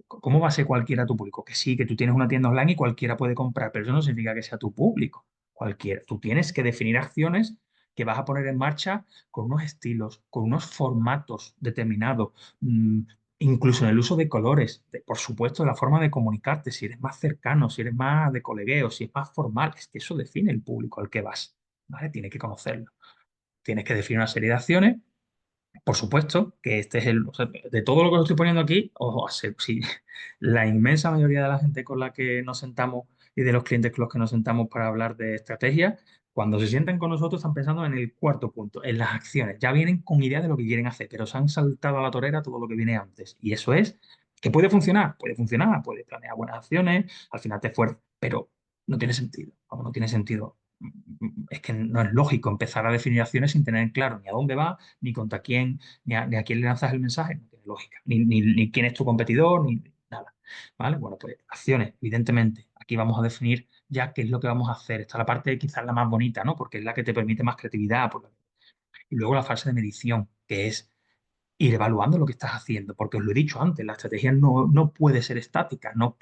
¿cómo va a ser cualquiera tu público? Que sí, que tú tienes una tienda online y cualquiera puede comprar, pero eso no significa que sea tu público. Cualquiera. Tú tienes que definir acciones que vas a poner en marcha con unos estilos, con unos formatos determinados, incluso en el uso de colores, por supuesto, la forma de comunicarte, si eres más cercano, si eres más de colegueo, si es más formal, es que eso define el público al que vas, ¿vale? Tienes que conocerlo. Tienes que definir una serie de acciones. Por supuesto que este es o sea, de todo lo que os estoy poniendo aquí, ojo, si la inmensa mayoría de la gente con la que nos sentamos y de los clientes con los que nos sentamos para hablar de estrategia, cuando se sienten con nosotros están pensando en el cuarto punto, en las acciones. Ya vienen con idea de lo que quieren hacer, pero se han saltado a la torera todo lo que viene antes. Y eso es que puede funcionar, puedes planear buenas acciones, al final te esfuerzas, pero no tiene sentido. No tiene sentido. Es que no es lógico empezar a definir acciones sin tener claro ni a dónde va, ni contra quién, ni a quién le lanzas el mensaje, no tiene lógica. Ni quién es tu competidor, ni nada. ¿Vale? Bueno, pues acciones, evidentemente. Aquí vamos a definir ya qué es lo que vamos a hacer. Esta es la parte quizás la más bonita, ¿no? Porque es la que te permite más creatividad. Y luego la fase de medición, que es ir evaluando lo que estás haciendo, porque os lo he dicho antes, la estrategia no puede ser estática, no,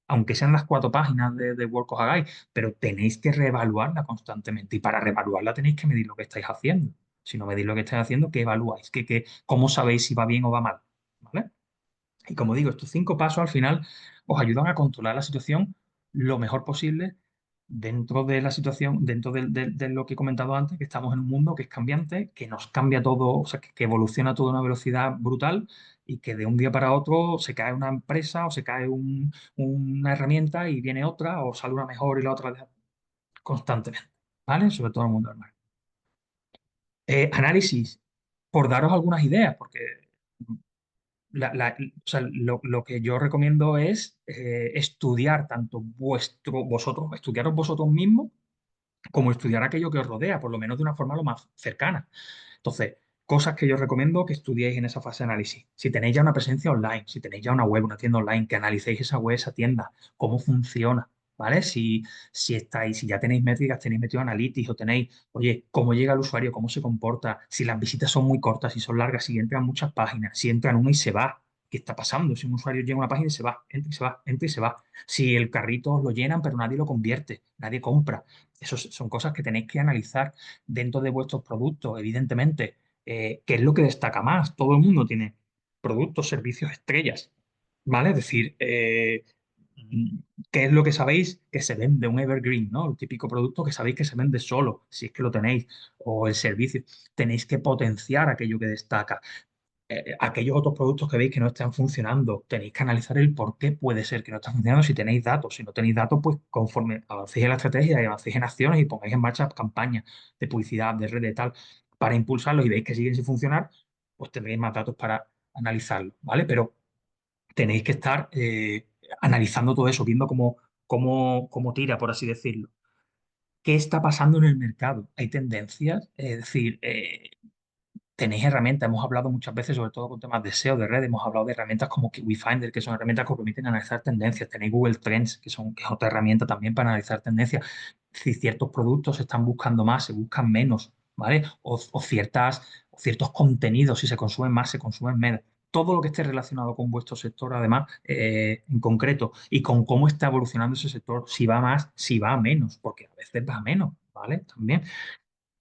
aunque sean las 4 páginas de Word que os hagáis, pero tenéis que reevaluarla constantemente y para reevaluarla tenéis que medir lo que estáis haciendo. Si no medís lo que estáis haciendo, ¿qué evaluáis? ¿Cómo sabéis si va bien o va mal? ¿Vale? Y como digo, estos 5 pasos al final os ayudan a controlar la situación lo mejor posible dentro de la situación, dentro de lo que he comentado antes, que estamos en un mundo que es cambiante, que nos cambia todo, o sea, que evoluciona todo a una velocidad brutal y que de un día para otro se cae una empresa o se cae una herramienta y viene otra o sale una mejor y la otra constantemente, ¿vale? Sobre todo en el mundo del marketing. Análisis, por daros algunas ideas, porque o sea, lo que yo recomiendo es estudiar tanto estudiaros vosotros mismos como estudiar aquello que os rodea, por lo menos de una forma lo más cercana. Entonces, cosas que yo recomiendo que estudiéis en esa fase de análisis. Si tenéis ya una presencia online, si tenéis ya una web, una tienda online, que analicéis esa web, esa tienda, cómo funciona, ¿vale? Si ya tenéis métricas, tenéis metido analytics o tenéis, oye, cómo llega el usuario, cómo se comporta, si las visitas son muy cortas, si son largas, si entran muchas páginas, si entran una y se va. ¿Qué está pasando? Si un usuario llega a una página y se va, entra y se va, entra y se va. Si el carrito os lo llenan, pero nadie lo convierte, nadie compra. Esas son cosas que tenéis que analizar dentro de vuestros productos, evidentemente. ¿Qué es lo que destaca más? Todo el mundo tiene productos, servicios, estrellas, ¿vale? Es decir, ¿qué es lo que sabéis que se vende? Un evergreen, ¿no? El típico producto que sabéis que se vende solo, si es que lo tenéis, o el servicio. Tenéis que potenciar aquello que destaca. Aquellos otros productos que veis que no están funcionando, tenéis que analizar el por qué puede ser que no está funcionando si tenéis datos. Si no tenéis datos, pues conforme avancéis en la estrategia y avancéis en acciones y pongáis en marcha campañas de publicidad, de red, de tal, para impulsarlos y veis que siguen sin funcionar, pues tendréis más datos para analizarlo, ¿vale? Pero tenéis que estar analizando todo eso, viendo cómo tira, por así decirlo. ¿Qué está pasando en el mercado? ¿Hay tendencias? Es decir, tenéis herramientas, hemos hablado muchas veces, sobre todo con temas de SEO, de red, hemos hablado de herramientas como Kiwi Finder, que son herramientas que os permiten analizar tendencias. Tenéis Google Trends, que es otra herramienta también para analizar tendencias. Si ciertos productos se están buscando más, se buscan menos, ¿vale? O ciertos contenidos, si se consumen más, se consumen menos. Todo lo que esté relacionado con vuestro sector, además, en concreto, y con cómo está evolucionando ese sector, si va más, si va a menos, porque a veces va a menos, ¿vale? También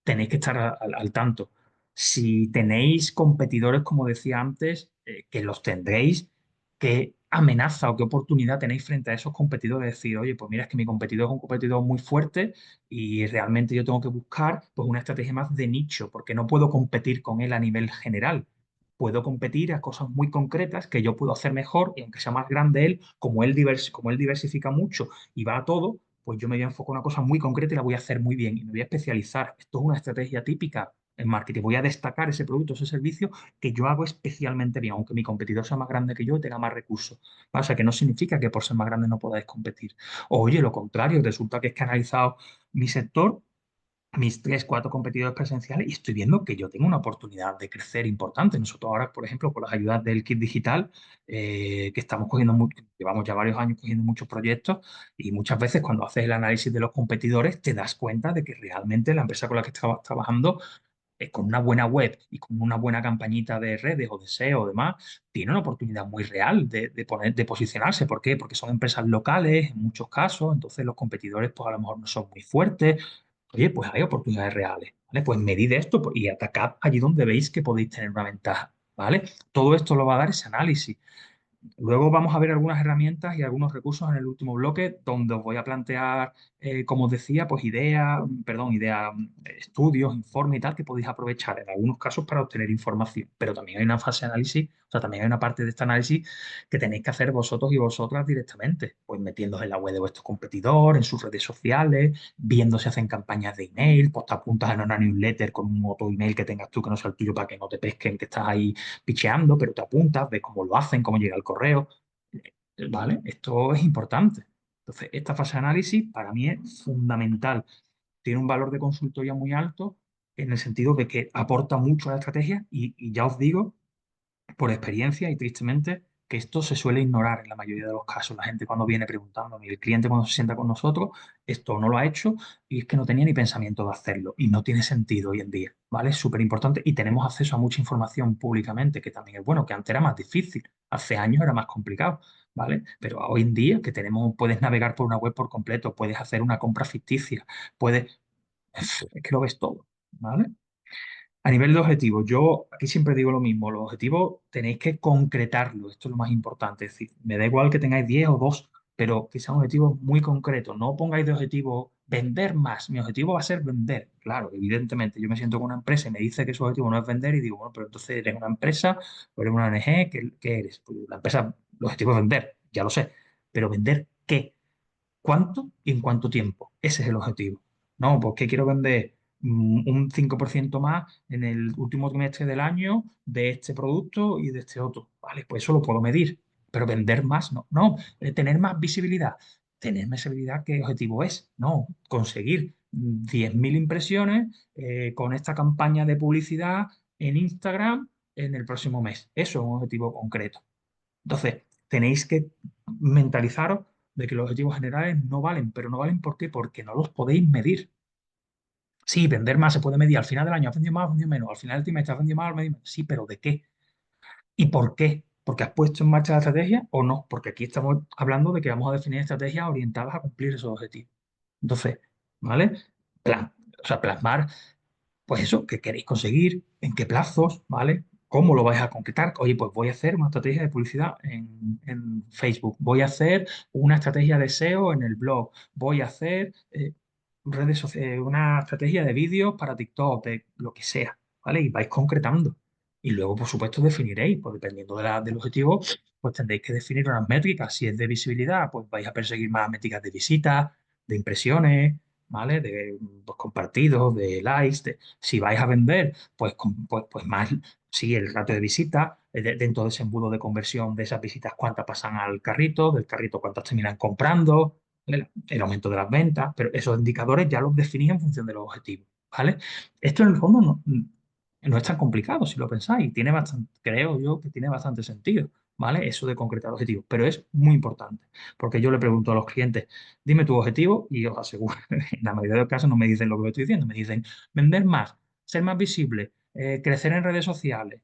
tenéis que estar al tanto. Si tenéis competidores, como decía antes, que los tendréis, ¿qué amenaza o qué oportunidad tenéis frente a esos competidores? Decir, oye, pues mira, es que mi competidor es un competidor muy fuerte y realmente yo tengo que buscar pues, una estrategia más de nicho, porque no puedo competir con él a nivel general. Puedo competir a cosas muy concretas que yo puedo hacer mejor y aunque sea más grande él, como él diversifica mucho y va a todo, pues yo me voy a enfocar en una cosa muy concreta y la voy a hacer muy bien y me voy a especializar. Esto es una estrategia típica en marketing. Voy a destacar ese producto, ese servicio que yo hago especialmente bien, aunque mi competidor sea más grande que yo y tenga más recursos. ¿Vale? O sea, que no significa que por ser más grande no podáis competir. O, oye, lo contrario, resulta que es que he analizado mi sector, mis tres, cuatro competidores presenciales y estoy viendo que yo tengo una oportunidad de crecer importante. Nosotros ahora, por ejemplo, con las ayudas del Kit Digital, que estamos cogiendo, llevamos ya varios años cogiendo muchos proyectos y muchas veces cuando haces el análisis de los competidores te das cuenta de que realmente la empresa con la que estabas trabajando con una buena web y con una buena campañita de redes o de SEO o demás, tiene una oportunidad muy real de posicionarse. ¿Por qué? Porque son empresas locales en muchos casos, entonces los competidores pues a lo mejor no son muy fuertes. Oye, pues hay oportunidades reales, ¿vale? Pues medid esto y atacad allí donde veis que podéis tener una ventaja, ¿vale? Todo esto lo va a dar ese análisis. Luego vamos a ver algunas herramientas y algunos recursos en el último bloque donde os voy a plantear, como os decía, pues estudios, informes y tal que podéis aprovechar en algunos casos para obtener información. Pero también hay una fase de análisis, o sea, también hay una parte de este análisis que tenéis que hacer vosotros y vosotras directamente, pues metiéndoos en la web de vuestro competidor, en sus redes sociales, viendo si hacen campañas de email, pues te apuntas en una newsletter con un otro email que tengas tú que no sea el tuyo para que no te pesquen que estás ahí picheando, pero te apuntas, ves cómo lo hacen, cómo llega el correo, ¿vale? Esto es importante. Entonces, esta fase de análisis para mí es fundamental. Tiene un valor de consultoría muy alto en el sentido de que aporta mucho a la estrategia y ya os digo por experiencia y tristemente que esto se suele ignorar en la mayoría de los casos. La gente cuando viene preguntando, el cliente cuando se sienta con nosotros, esto no lo ha hecho y es que no tenía ni pensamiento de hacerlo y no tiene sentido hoy en día, ¿vale? Es súper importante y tenemos acceso a mucha información públicamente, que también es bueno, que antes era más difícil, hace años era más complicado, ¿vale? Pero hoy en día que tenemos, puedes navegar por una web por completo, puedes hacer una compra ficticia, puedes, es que lo ves todo, ¿vale? A nivel de objetivos, yo aquí siempre digo lo mismo, los objetivos tenéis que concretarlo, esto es lo más importante, es decir, me da igual que tengáis 10 o 2, pero que sean objetivos muy concretos, no pongáis de objetivo vender más, mi objetivo va a ser vender, claro, evidentemente, yo me siento con una empresa y me dice que su objetivo no es vender y digo, bueno, pero entonces eres una empresa o eres una ONG, ¿qué eres? Pues la empresa, el objetivo es vender, ya lo sé, pero ¿vender qué? ¿Cuánto y en cuánto tiempo? Ese es el objetivo. No, porque quiero vender un 5% más en el último trimestre del año de este producto y de este otro. Vale, pues eso lo puedo medir, pero vender más no. Tener más visibilidad. Tener más visibilidad, ¿qué objetivo es? No, conseguir 10.000 impresiones con esta campaña de publicidad en Instagram en el próximo mes. Eso es un objetivo concreto. Entonces, tenéis que mentalizaros de que los objetivos generales no valen, pero no valen ¿por qué? Porque no los podéis medir. Sí, vender más se puede medir. Al final del año has vendido más, has vendido menos. Al final del trimestre has vendido más, has vendido menos. Sí, pero ¿de qué? ¿Y por qué? ¿Porque has puesto en marcha la estrategia o no? Porque aquí estamos hablando de que vamos a definir estrategias orientadas a cumplir esos objetivos. Entonces, ¿vale? O sea, plasmar pues eso, qué queréis conseguir, en qué plazos, ¿vale? ¿Cómo lo vais a concretar? Oye, pues voy a hacer una estrategia de publicidad en Facebook, voy a hacer una estrategia de SEO en el blog, voy a hacer redes sociales, una estrategia de vídeos para TikTok, de lo que sea, ¿vale? Y vais concretando. Y luego, por supuesto, definiréis, pues dependiendo del objetivo, pues tendréis que definir unas métricas. Si es de visibilidad, pues vais a perseguir más métricas de visitas, de impresiones, ¿vale? De pues, compartidos, de likes, si vais a vender, pues, pues más, sí, el ratio de visita, dentro de ese embudo de conversión de esas visitas, cuántas pasan al carrito, del carrito cuántas terminan comprando, el aumento de las ventas, pero esos indicadores ya los definís en función de los objetivos, ¿vale? Esto en el fondo no es tan complicado si lo pensáis, tiene bastante, creo yo que tiene bastante sentido, ¿vale? Eso de concretar objetivos, pero es muy importante, porque yo le pregunto a los clientes, dime tu objetivo y os aseguro, en la mayoría de los casos no me dicen lo que estoy diciendo, me dicen vender más, ser más visible, crecer en redes sociales,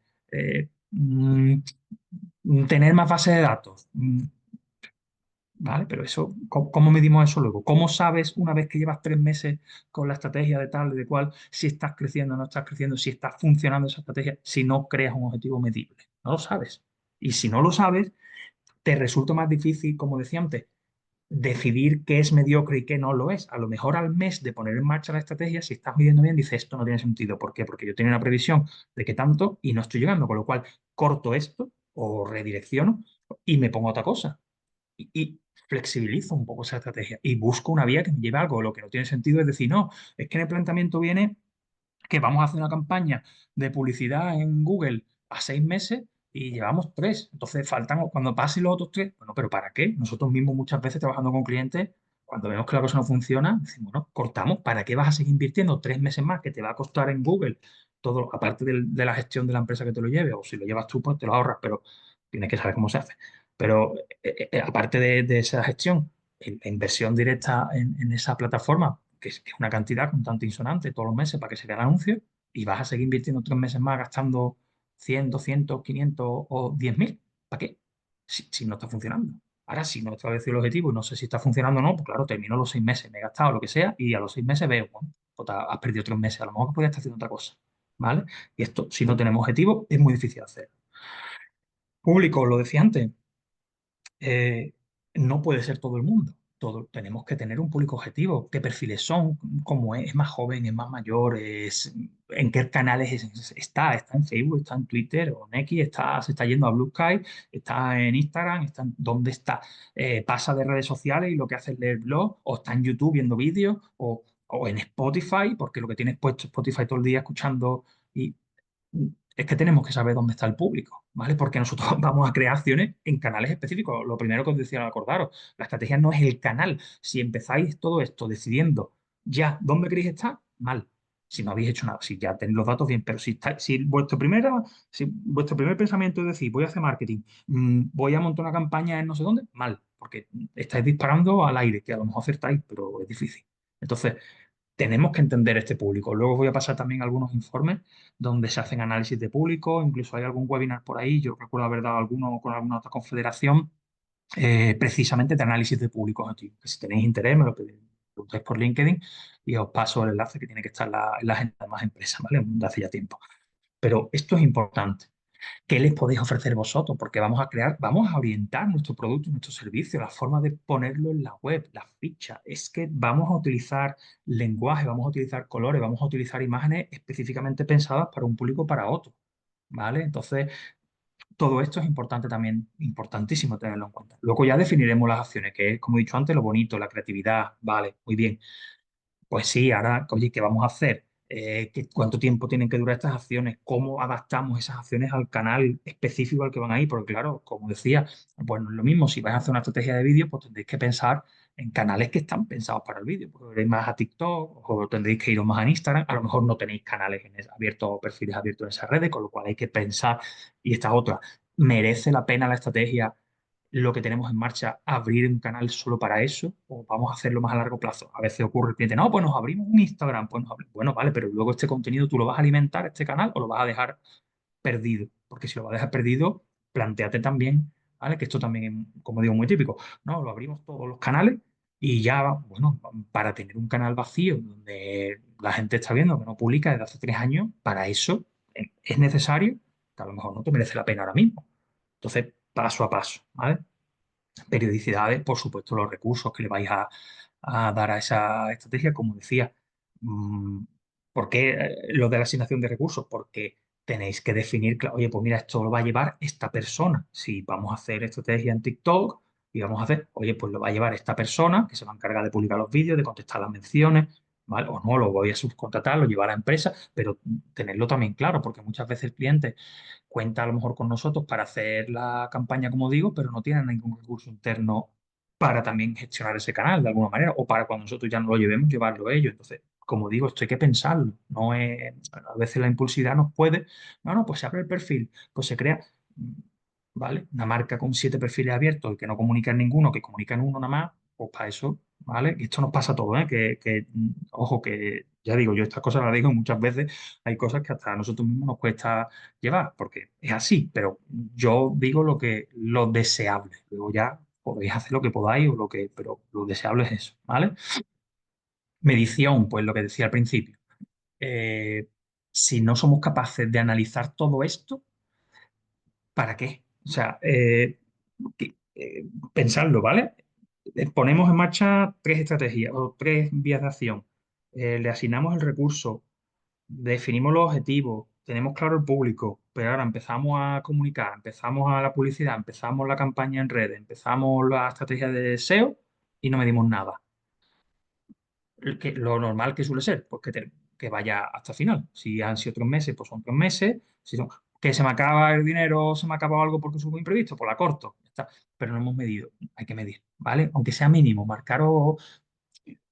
tener más base de datos. ¿Vale? Pero eso, ¿cómo medimos eso luego? ¿Cómo sabes una vez que llevas 3 meses con la estrategia de tal y de cual si estás creciendo o no estás creciendo, si está funcionando esa estrategia, si no creas un objetivo medible? No lo sabes. Y si no lo sabes, te resulta más difícil, como decía antes, decidir qué es mediocre y qué no lo es. A lo mejor al mes de poner en marcha la estrategia, si estás midiendo bien, dices, esto no tiene sentido. ¿Por qué? Porque yo tenía una previsión de que tanto y no estoy llegando, con lo cual corto esto o redirecciono y me pongo a otra cosa. Y flexibilizo un poco esa estrategia y busco una vía que me lleve a algo. Lo que no tiene sentido es decir, no, es que en el planteamiento viene que vamos a hacer una campaña de publicidad en Google a 6 meses y llevamos 3. Entonces faltan, cuando pasen los otros 3, bueno, pero ¿para qué? Nosotros mismos muchas veces trabajando con clientes, cuando vemos que la cosa no funciona, decimos, bueno, cortamos, ¿para qué vas a seguir invirtiendo 3 meses más que te va a costar en Google? Todo, aparte de la gestión de la empresa que te lo lleve, o si lo llevas tú, pues te lo ahorras, pero tienes que saber cómo se hace. Pero aparte de esa gestión, la inversión directa en esa plataforma, que es una cantidad con tanto insonante todos los meses para que se vea el anuncio, y vas a seguir invirtiendo 3 meses más gastando 100, 200, 500 o 10.000. ¿Para qué? Si no está funcionando. Ahora, si no he establecido el objetivo y no sé si está funcionando o no, pues claro, termino los 6 meses, me he gastado lo que sea y a los 6 meses veo, bueno, pues has perdido 3 meses, a lo mejor podrías estar haciendo otra cosa, ¿vale? Y esto, si no tenemos objetivo, es muy difícil hacer. Público, lo decía antes, eh, no puede ser todo el mundo. Tenemos que tener un público objetivo. ¿Qué perfiles son? ¿Cómo es? ¿Es más joven? ¿Es más mayor? ¿En qué canales está? ¿Está en Facebook? ¿Está en Twitter? ¿O en X? ¿Se está yendo a Blue Sky? ¿Está en Instagram? ¿Dónde está? ¿Pasa de redes sociales y lo que hace es leer blog? ¿O está en YouTube viendo vídeos? ¿O en Spotify? Porque lo que tienes puesto Spotify todo el día escuchando y es que tenemos que saber dónde está el público, ¿vale? Porque nosotros vamos a crear acciones en canales específicos. Lo primero que os decía, acordaros, la estrategia no es el canal. Si empezáis todo esto decidiendo ya dónde queréis estar, mal. Si no habéis hecho nada, si ya tenéis los datos bien, pero si vuestro primer pensamiento es decir, voy a hacer marketing, voy a montar una campaña en no sé dónde, mal, porque estáis disparando al aire, que a lo mejor acertáis, pero es difícil. Entonces, tenemos que entender este público. Luego os voy a pasar también algunos informes donde se hacen análisis de público, incluso hay algún webinar por ahí, yo recuerdo haber dado alguno con alguna otra confederación, precisamente de análisis de públicos activos. Que si tenéis interés, me lo preguntáis por LinkedIn y os paso el enlace que tiene que estar en la agenda de más empresas, ¿vale? De hace ya tiempo. Pero esto es importante. ¿Qué les podéis ofrecer vosotros? Porque vamos a orientar nuestro producto y nuestro servicio, la forma de ponerlo en la web, las fichas. Es que vamos a utilizar lenguaje, vamos a utilizar colores, vamos a utilizar imágenes específicamente pensadas para un público o para otro. ¿Vale? Entonces, todo esto es importante también, importantísimo tenerlo en cuenta. Luego ya definiremos las acciones, que es, como he dicho antes, lo bonito, la creatividad. Vale, muy bien. Pues sí, ahora, oye, ¿qué vamos a hacer? ¿Cuánto tiempo tienen que durar estas acciones? ¿Cómo adaptamos esas acciones al canal específico al que van a ir? Porque claro, como decía, pues no es lo mismo, si vais a hacer una estrategia de vídeo, pues tendréis que pensar en canales que están pensados para el vídeo. Pues veréis más a TikTok o tendréis que iros más a Instagram. A lo mejor no tenéis canales abiertos o perfiles abiertos en esas redes, con lo cual hay que pensar. Y esta es otra. ¿Merece la pena la estrategia, lo que tenemos en marcha, abrir un canal solo para eso? ¿O vamos a hacerlo más a largo plazo? A veces ocurre el cliente, no, pues nos abrimos un Instagram. Pues bueno, vale, pero luego este contenido tú lo vas a alimentar, este canal, o lo vas a dejar perdido. Porque si lo vas a dejar perdido, planteate también, ¿vale? Que esto también es, como digo, muy típico. No, lo abrimos todos los canales y ya, bueno, para tener un canal vacío donde la gente está viendo que no publica desde hace 3 años, para eso es necesario, que a lo mejor no te merece la pena ahora mismo. Entonces, paso a paso, ¿vale? Periodicidades, por supuesto, los recursos que le vais a dar a esa estrategia, como decía. Mm, ¿Por qué lo de la asignación de recursos? Porque tenéis que definir, oye, pues mira, esto lo va a llevar esta persona. Si vamos a hacer estrategia en TikTok y vamos a hacer, oye, pues lo va a llevar esta persona que se va a encargar de publicar los vídeos, de contestar las menciones, ¿vale? O no, lo voy a subcontratar, lo lleva a la empresa, pero tenerlo también claro, porque muchas veces el cliente cuenta a lo mejor con nosotros para hacer la campaña, como digo, pero no tienen ningún recurso interno para también gestionar ese canal de alguna manera, o para cuando nosotros ya no lo llevemos, llevarlo ellos. Entonces, como digo, esto hay que pensarlo. No es, a veces la impulsividad nos puede, no, pues se abre el perfil, pues se crea, ¿vale? Una marca con 7 perfiles abiertos y que no comunica en ninguno, que comunica en uno nada más, pues para eso, ¿vale? Y esto nos pasa a todos, ¿eh? Ojo, que ya digo, yo estas cosas las digo muchas veces, hay cosas que hasta a nosotros mismos nos cuesta llevar, porque es así, pero yo digo lo deseable. Luego ya podéis hacer lo que podáis o pero lo deseable es eso, ¿vale? Medición, pues lo que decía al principio. Eh, si no somos capaces de analizar todo esto, ¿para qué? O sea, pensarlo, ¿vale? Ponemos en marcha 3 estrategias o 3 vías de acción. Le asignamos el recurso, definimos los objetivos, tenemos claro el público, pero ahora empezamos a comunicar, empezamos a la publicidad, empezamos la campaña en redes, empezamos la estrategia de SEO y no medimos nada. Lo normal que suele ser, pues que vaya hasta el final. Si han sido 3 meses, pues son 3 meses. Si son, que se me acaba el dinero, se me ha acabado algo porque es un imprevisto, pues la corto. Ya está. Pero no hemos medido. Hay que medir, ¿vale? Aunque sea mínimo, marcaros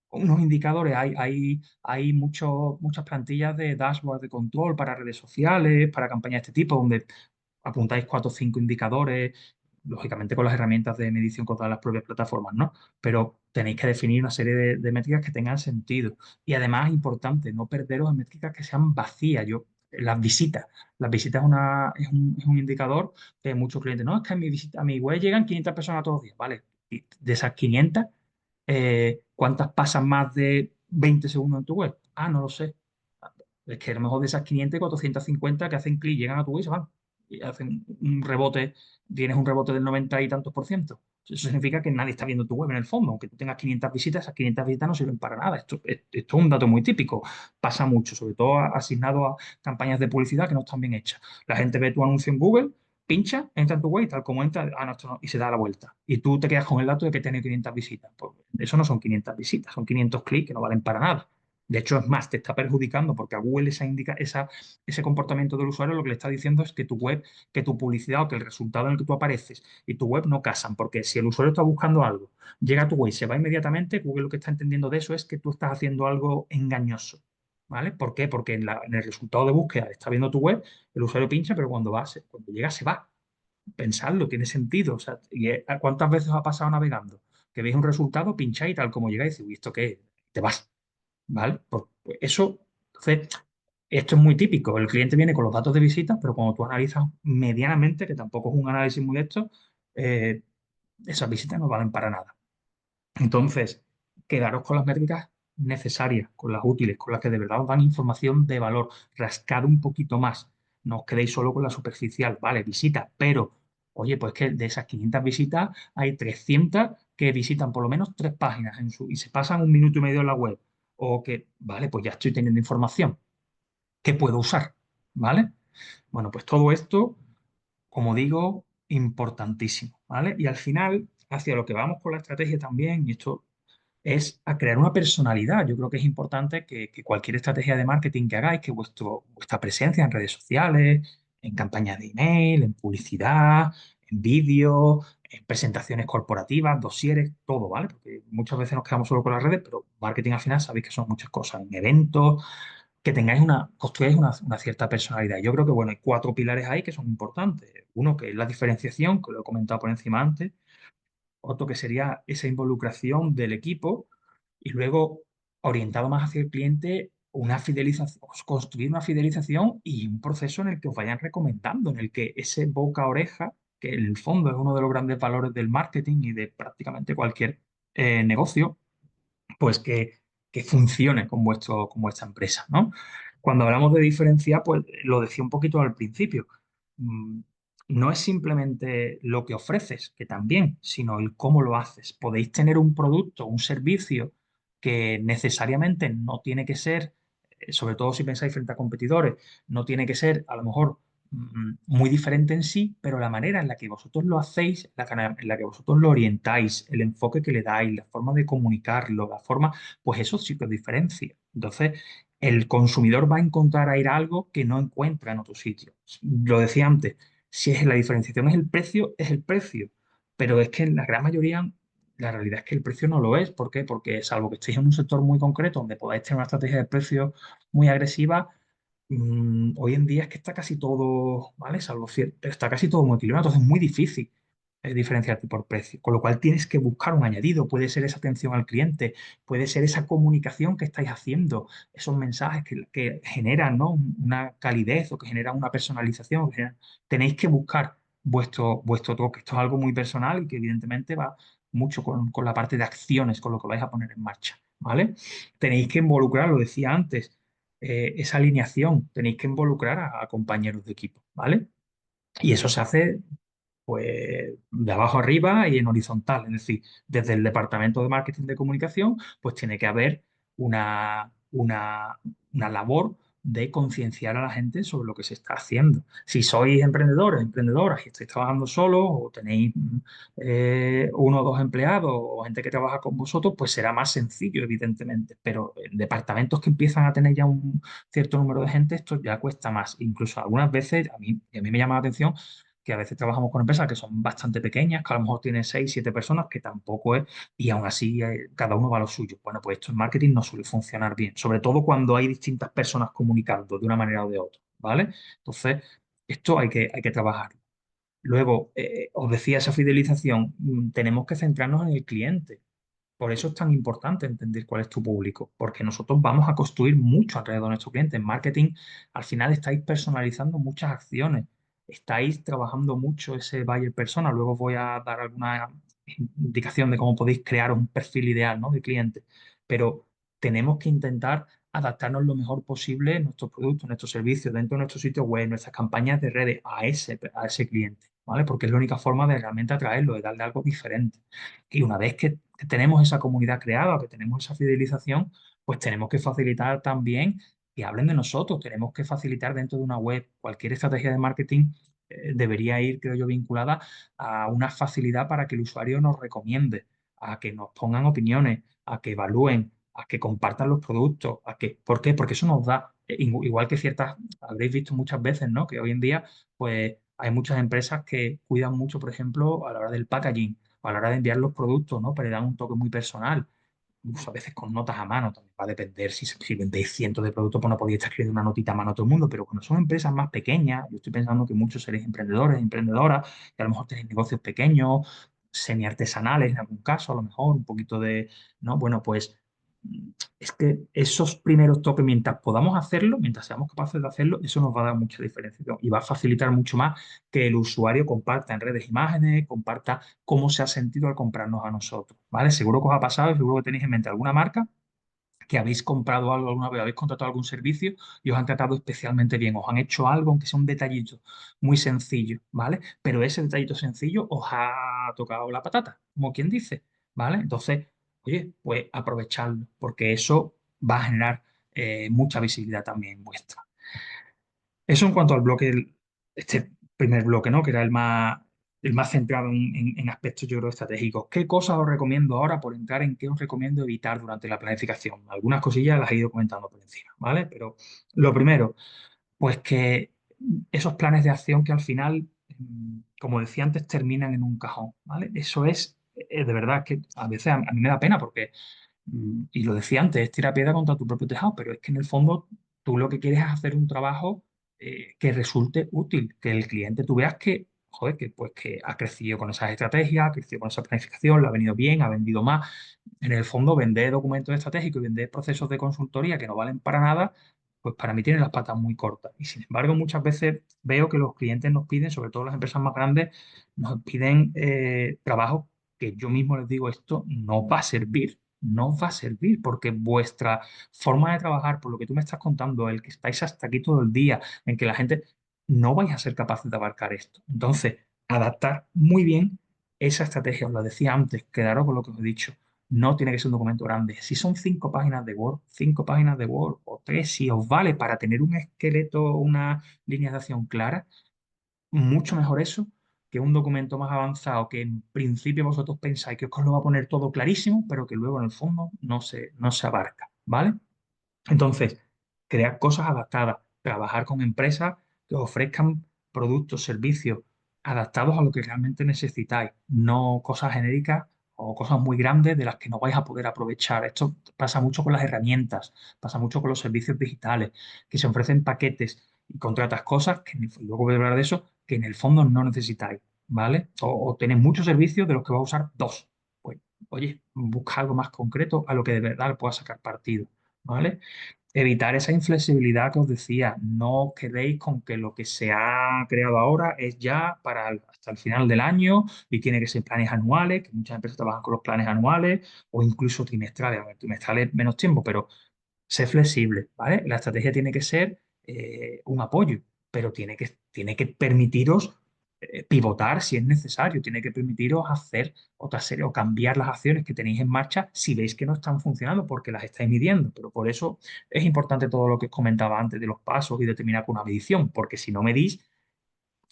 unos indicadores. Hay muchas plantillas de dashboard de control para redes sociales, para campañas de este tipo, donde apuntáis 4 o 5 indicadores, lógicamente con las herramientas de medición con todas las propias plataformas, ¿no? Pero tenéis que definir una serie de métricas que tengan sentido. Y además, importante, no perderos en métricas que sean vacías. Las visitas es un indicador que muchos clientes, no, es que a mi web llegan 500 personas todos los días, ¿vale? Y de esas 500, ¿cuántas pasan más de 20 segundos en tu web? Ah, no lo sé. Es que a lo mejor de esas 500, 450 que hacen clic, llegan a tu web y se van. Y hacen un rebote, tienes un rebote del 90 y tantos por ciento. Eso significa que nadie está viendo tu web en el fondo. Aunque tú tengas 500 visitas, esas 500 visitas no sirven para nada. Esto es un dato muy típico. Pasa mucho, sobre todo asignado a campañas de publicidad que no están bien hechas. La gente ve tu anuncio en Google, pincha, entra en tu web y tal como entra, no, esto no, y se da la vuelta. Y tú te quedas con el dato de que tiene 500 visitas. Pues eso no son 500 visitas, son 500 clics que no valen para nada. De hecho, es más, te está perjudicando porque a Google ese comportamiento del usuario lo que le está diciendo es que tu web, que tu publicidad o que el resultado en el que tú apareces y tu web no casan, porque si el usuario está buscando algo, llega a tu web y se va inmediatamente, Google lo que está entendiendo de eso es que tú estás haciendo algo engañoso. ¿Vale? ¿Por qué? Porque en el resultado de búsqueda está viendo tu web, el usuario pincha, pero cuando llega se va. Pensarlo, tiene sentido. O sea, ¿cuántas veces os ha pasado navegando? Que veis un resultado, pincháis y tal como llegáis y decís, "Uy, ¿esto qué es?". Te vas. ¿Vale? Pues eso, entonces, esto es muy típico. El cliente viene con los datos de visita, pero cuando tú analizas medianamente, que tampoco es un análisis muy de esto, eh, esas visitas no valen para nada. Entonces, quedaros con las métricas necesarias, con las útiles, con las que de verdad os dan información de valor. Rascad un poquito más. No os quedéis solo con la superficial, vale, visitas, pero, oye, pues que de esas 500 visitas hay 300 que visitan por lo menos 3 páginas y se pasan 1 minuto y medio en la web. O que, vale, pues ya estoy teniendo información que puedo usar, ¿vale? Bueno, pues todo esto, como digo, importantísimo, ¿vale? Y al final, hacia lo que vamos con la estrategia también, y esto es a crear una personalidad. Yo creo que es importante que cualquier estrategia de marketing que hagáis, que vuestra presencia en redes sociales, en campañas de email, en publicidad, en vídeo, en presentaciones corporativas, dosieres, todo, ¿vale? Porque muchas veces nos quedamos solo con las redes, pero marketing al final sabéis que son muchas cosas, en eventos, que tengáis construyáis una cierta personalidad. Yo creo que, bueno, hay cuatro pilares ahí que son importantes. Uno que es la diferenciación, que lo he comentado por encima antes. Otro que sería esa involucración del equipo. Y luego, orientado más hacia el cliente, una fidelización, construir una fidelización y un proceso en el que os vayan recomendando, en el que ese boca a oreja, que en el fondo es uno de los grandes valores del marketing y de prácticamente cualquier negocio, pues que funcione con vuestra empresa, ¿no? Cuando hablamos de diferenciar, pues lo decía un poquito al principio. Mm, No es simplemente lo que ofreces, que también, sino el cómo lo haces. Podéis tener un producto, un servicio que necesariamente no tiene que ser, sobre todo si pensáis frente a competidores, no tiene que ser a lo mejor muy diferente en sí, pero la manera en la que vosotros lo hacéis, en la que vosotros lo orientáis, el enfoque que le dais, la forma de comunicarlo, la forma, pues eso sí que os diferencia. Entonces, el consumidor va a encontrar ahí algo que no encuentra en otro sitio. Lo decía antes, si es la diferenciación es el precio, pero es que en la gran mayoría la realidad es que el precio no lo es. ¿Por qué? Porque salvo que estéis en un sector muy concreto donde podáis tener una estrategia de precio muy agresiva, hoy en día es que está casi todo, ¿vale? Salvo cierto, está casi todo muy equilibrado, entonces es muy difícil diferenciarte por precio, con lo cual tienes que buscar un añadido, puede ser esa atención al cliente, puede ser esa comunicación que estáis haciendo, esos mensajes que generan, ¿no? Una calidez o que generan una personalización, tenéis que buscar vuestro toque, esto es algo muy personal y que evidentemente va mucho con la parte de acciones, con lo que vais a poner en marcha, ¿vale? Tenéis que involucrar, lo decía antes, esa alineación, tenéis que involucrar a compañeros de equipo, ¿vale? Y eso se hace pues de abajo arriba y en horizontal. Es decir, desde el departamento de marketing de comunicación, pues tiene que haber una labor de concienciar a la gente sobre lo que se está haciendo. Si sois emprendedores, emprendedoras y estáis trabajando solos o tenéis uno o dos empleados o gente que trabaja con vosotros, pues será más sencillo, evidentemente. Pero en departamentos que empiezan a tener ya un cierto número de gente, esto ya cuesta más. Incluso algunas veces, a mí me llama la atención que a veces trabajamos con empresas que son bastante pequeñas, que a lo mejor tienen 6 7 personas, que tampoco es, y aún así cada uno va a lo suyo. Bueno, pues esto en marketing no suele funcionar bien, sobre todo cuando hay distintas personas comunicando de una manera o de otra, ¿vale? Entonces, esto hay que trabajar. Luego, os decía esa fidelización, tenemos que centrarnos en el cliente. Por eso es tan importante entender cuál es tu público, porque nosotros vamos a construir mucho alrededor de nuestro cliente. En marketing, al final estáis personalizando muchas acciones, estáis trabajando mucho ese buyer persona. Luego os voy a dar alguna indicación de cómo podéis crear un perfil ideal, ¿no? De cliente. Pero tenemos que intentar adaptarnos lo mejor posible nuestros productos, nuestros servicios, dentro de nuestro sitio web, nuestras campañas de redes a ese cliente, ¿vale? Porque es la única forma de realmente atraerlo, de darle algo diferente. Y una vez que tenemos esa comunidad creada, que tenemos esa fidelización, pues tenemos que facilitar también que hablen de nosotros, tenemos que facilitar dentro de una web cualquier estrategia de marketing. Debería ir, creo yo, vinculada a una facilidad para que el usuario nos recomiende, a que nos pongan opiniones, a que evalúen, a que compartan los productos, ¿por qué? Porque eso nos da, igual que ciertas, habréis visto muchas veces, ¿no? Que hoy en día, pues hay muchas empresas que cuidan mucho, por ejemplo, a la hora del packaging a la hora de enviar los productos, ¿no? Pero le dan un toque muy personal, incluso a veces con notas a mano, también va a depender si vendéis cientos de productos, pues no podéis estar escribiendo una notita a mano a todo el mundo, pero cuando son empresas más pequeñas, yo estoy pensando que muchos seréis emprendedores, emprendedoras, y a lo mejor tenéis negocios pequeños, semiartesanales en algún caso, a lo mejor un poquito de, ¿no? Bueno, pues es que esos primeros toques, mientras podamos hacerlo, mientras seamos capaces de hacerlo, eso nos va a dar mucha diferenciación y va a facilitar mucho más que el usuario comparta en redes imágenes, comparta cómo se ha sentido al comprarnos a nosotros, ¿vale? Seguro que os ha pasado y seguro que tenéis en mente alguna marca que habéis comprado algo alguna vez, habéis contratado algún servicio y os han tratado especialmente bien, os han hecho algo, aunque sea un detallito muy sencillo, ¿vale? Pero ese detallito sencillo os ha tocado la patata, como quien dice, ¿vale? Entonces, oye, pues aprovechadlo, porque eso va a generar mucha visibilidad también vuestra. Eso en cuanto al bloque, este primer bloque, ¿no? Que era el más centrado en aspectos, yo creo, estratégicos. ¿Qué cosas os recomiendo ahora por entrar en qué os recomiendo evitar durante la planificación? Algunas cosillas las he ido comentando por encima, ¿vale? Pero lo primero, pues que esos planes de acción que al final como decía antes, terminan en un cajón, ¿vale? Eso es, de verdad, que a veces a mí me da pena porque, y lo decía antes, es tirar piedra contra tu propio tejado, pero es que en el fondo tú lo que quieres es hacer un trabajo que resulte útil, que el cliente tú veas que, joder, que, pues, que ha crecido con esas estrategias, ha crecido con esa planificación, le ha venido bien, ha vendido más. En el fondo, vender documentos estratégicos y vender procesos de consultoría que no valen para nada, pues para mí tiene las patas muy cortas. Y sin embargo, muchas veces veo que los clientes nos piden, sobre todo las empresas más grandes, nos piden trabajo que yo mismo les digo, esto no va a servir, no va a servir, porque vuestra forma de trabajar, por lo que tú me estás contando, el que estáis hasta aquí todo el día, en que la gente no vais a ser capaces de abarcar esto. Entonces, adaptar muy bien esa estrategia, os lo decía antes, quedaros con lo que os he dicho. No tiene que ser un documento grande. Si son 5 páginas de Word, 5 páginas de Word o tres, si os vale para tener un esqueleto, una línea de acción clara, mucho mejor eso que un documento más avanzado que en principio vosotros pensáis que os lo va a poner todo clarísimo, pero que luego en el fondo no se abarca, ¿vale? Entonces, crear cosas adaptadas, trabajar con empresas que os ofrezcan productos, servicios adaptados a lo que realmente necesitáis, no cosas genéricas o cosas muy grandes de las que no vais a poder aprovechar. Esto pasa mucho con las herramientas, pasa mucho con los servicios digitales, que se ofrecen paquetes y contratas cosas, que luego voy a hablar de eso, que en el fondo no necesitáis, ¿vale? O tenéis muchos servicios de los que vais a usar dos. Pues, oye, busca algo más concreto a lo que de verdad le pueda sacar partido, ¿vale? Evitar esa inflexibilidad que os decía. No os quedéis con que lo que se ha creado ahora es ya para hasta el final del año y tiene que ser planes anuales, que muchas empresas trabajan con los planes anuales o incluso trimestrales. A ver, trimestrales menos tiempo, pero sé flexible, ¿vale? La estrategia tiene que ser un apoyo, pero tiene que permitiros pivotar si es necesario, tiene que permitiros hacer otra serie o cambiar las acciones que tenéis en marcha si veis que no están funcionando porque las estáis midiendo. Pero por eso es importante todo lo que os comentaba antes de los pasos y determinar con una medición, porque si no medís,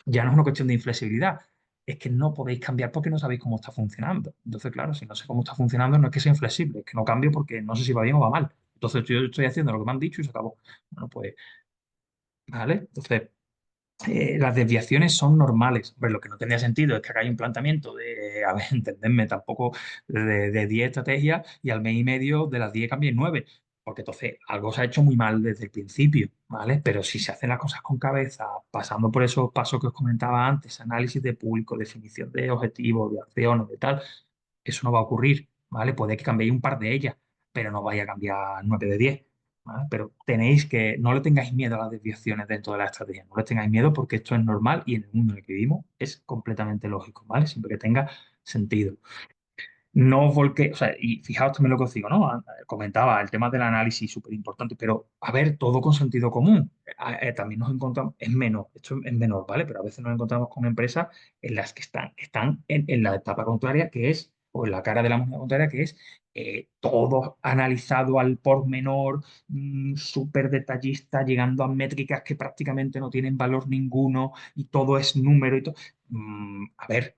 ya no es una cuestión de inflexibilidad. Es que no podéis cambiar porque no sabéis cómo está funcionando. Entonces, claro, si no sé cómo está funcionando, no es que sea inflexible, es que no cambio porque no sé si va bien o va mal. Entonces, yo estoy haciendo lo que me han dicho y se acabó. Bueno, pues, ¿vale? Entonces, las desviaciones son normales. Pues lo que no tendría sentido es que hagáis un planteamiento de, a ver, entendedme, tampoco de 10 estrategias y al mes y medio de las 10 cambien 9, porque entonces algo se ha hecho muy mal desde el principio, ¿vale? Pero si se hacen las cosas con cabeza, pasando por esos pasos que os comentaba antes, análisis de público, definición de objetivos, de acciones, de tal, eso no va a ocurrir, ¿vale? Puede que cambiéis un par de ellas, pero no vaya a cambiar 9 de 10. ¿Vale? Pero tenéis que, no le tengáis miedo a las desviaciones dentro de la estrategia, no le tengáis miedo porque esto es normal y en el mundo en el que vivimos es completamente lógico, ¿vale? Siempre que tenga sentido. No os volquéis, o sea, y fijaos también lo que os digo, ¿no? Comentaba el tema del análisis súper importante, pero a ver, todo con sentido común. También nos encontramos, es menor, esto es menor, ¿vale? Pero a veces nos encontramos con empresas en las que están en la etapa contraria, que es, o en la cara de la moneda contraria, que es todo analizado al por menor, súper detallista, llegando a métricas que prácticamente no tienen valor ninguno y todo es número y todo. A ver,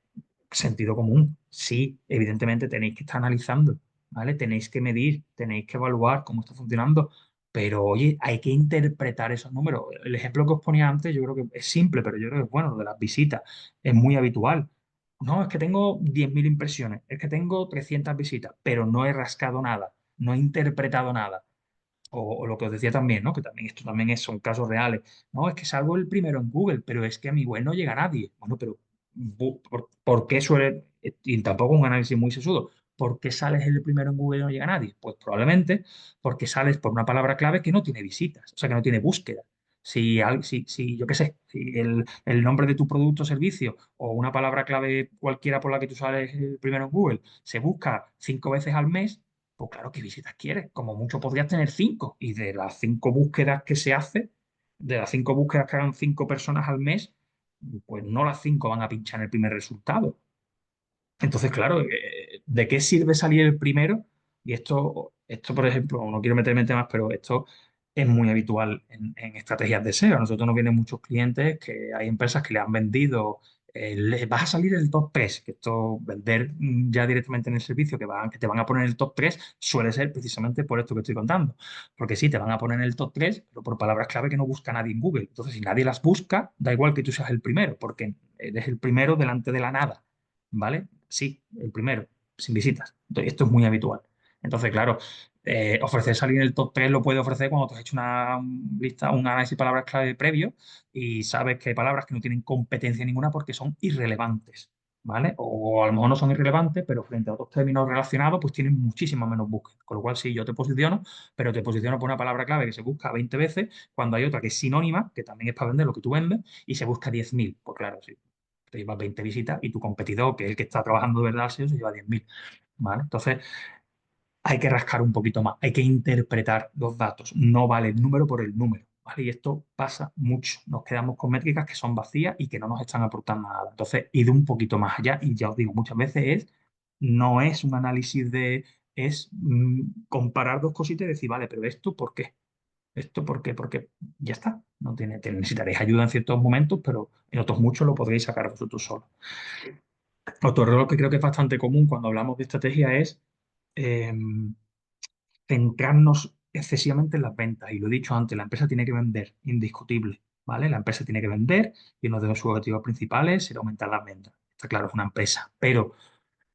sentido común. Sí, evidentemente tenéis que estar analizando, ¿vale? Tenéis que medir, tenéis que evaluar cómo está funcionando, pero oye, hay que interpretar esos números. El ejemplo que os ponía antes, yo creo que es simple, pero yo creo que es bueno, lo de las visitas, es muy habitual. No, es que tengo 10.000 impresiones, es que tengo 300 visitas, pero no he rascado nada, no he interpretado nada. O lo que os decía también, ¿no? Que también esto también son casos reales. No, es que salgo el primero en Google, pero es que a mi web no llega nadie. Bueno, pero ¿por qué suele, y tampoco un análisis muy sesudo, ¿por qué sales el primero en Google y no llega nadie? Pues probablemente porque sales por una palabra clave que no tiene visitas, o sea, que no tiene búsqueda. Si yo qué sé, si el nombre de tu producto o servicio o una palabra clave cualquiera por la que tú sales el primero en Google se busca 5 veces al mes, pues claro, ¿qué visitas quieres? Como mucho podrías tener 5. Y de las 5 búsquedas que se hace, de las 5 búsquedas que hagan 5 personas al mes, pues no las 5 van a pinchar en el primer resultado. Entonces, claro, ¿de qué sirve salir el primero? Y esto, por ejemplo, no quiero meterme en temas, pero esto es muy habitual en estrategias de SEO. A nosotros nos vienen muchos clientes que hay empresas que le han vendido, vas a salir el top 3, que esto, vender ya directamente en el servicio, que te van a poner el top 3 suele ser precisamente por esto que estoy contando. Porque sí, te van a poner en el top 3 pero por palabras clave que no busca nadie en Google. Entonces, si nadie las busca, da igual que tú seas el primero, porque eres el primero delante de la nada, ¿vale? Sí, el primero, sin visitas. Entonces, esto es muy habitual. Entonces, claro, ofrecer salir en el top 3 lo puede ofrecer cuando te has hecho una lista, un análisis de palabras clave previo y sabes que hay palabras que no tienen competencia ninguna porque son irrelevantes, ¿vale? O a lo mejor no son irrelevantes, pero frente a otros términos relacionados, pues tienen muchísima menos búsqueda. Con lo cual, sí, yo te posiciono, pero te posiciono por una palabra clave que se busca 20 veces, cuando hay otra que es sinónima, que también es para vender lo que tú vendes, y se busca 10.000. Pues claro, sí, te llevas 20 visitas y tu competidor, que es el que está trabajando de verdad al SEO, se lleva 10.000, ¿vale? Entonces, hay que rascar un poquito más, hay que interpretar los datos, no vale el número por el número, ¿vale? Y esto pasa mucho, nos quedamos con métricas que son vacías y que no nos están aportando nada. Entonces, id un poquito más allá y ya os digo, muchas veces no es un análisis es comparar dos cositas y decir, vale, pero esto, ¿por qué? ¿Esto por qué? Porque ya está, no necesitaréis ayuda en ciertos momentos, pero en otros muchos lo podréis sacar vosotros solos. Otro error que creo que es bastante común cuando hablamos de estrategia es eh, centrarnos excesivamente en las ventas. Y lo he dicho antes, la empresa tiene que vender, indiscutible, ¿vale? La empresa tiene que vender y uno de sus objetivos principales será aumentar las ventas. Está claro, es una empresa. Pero,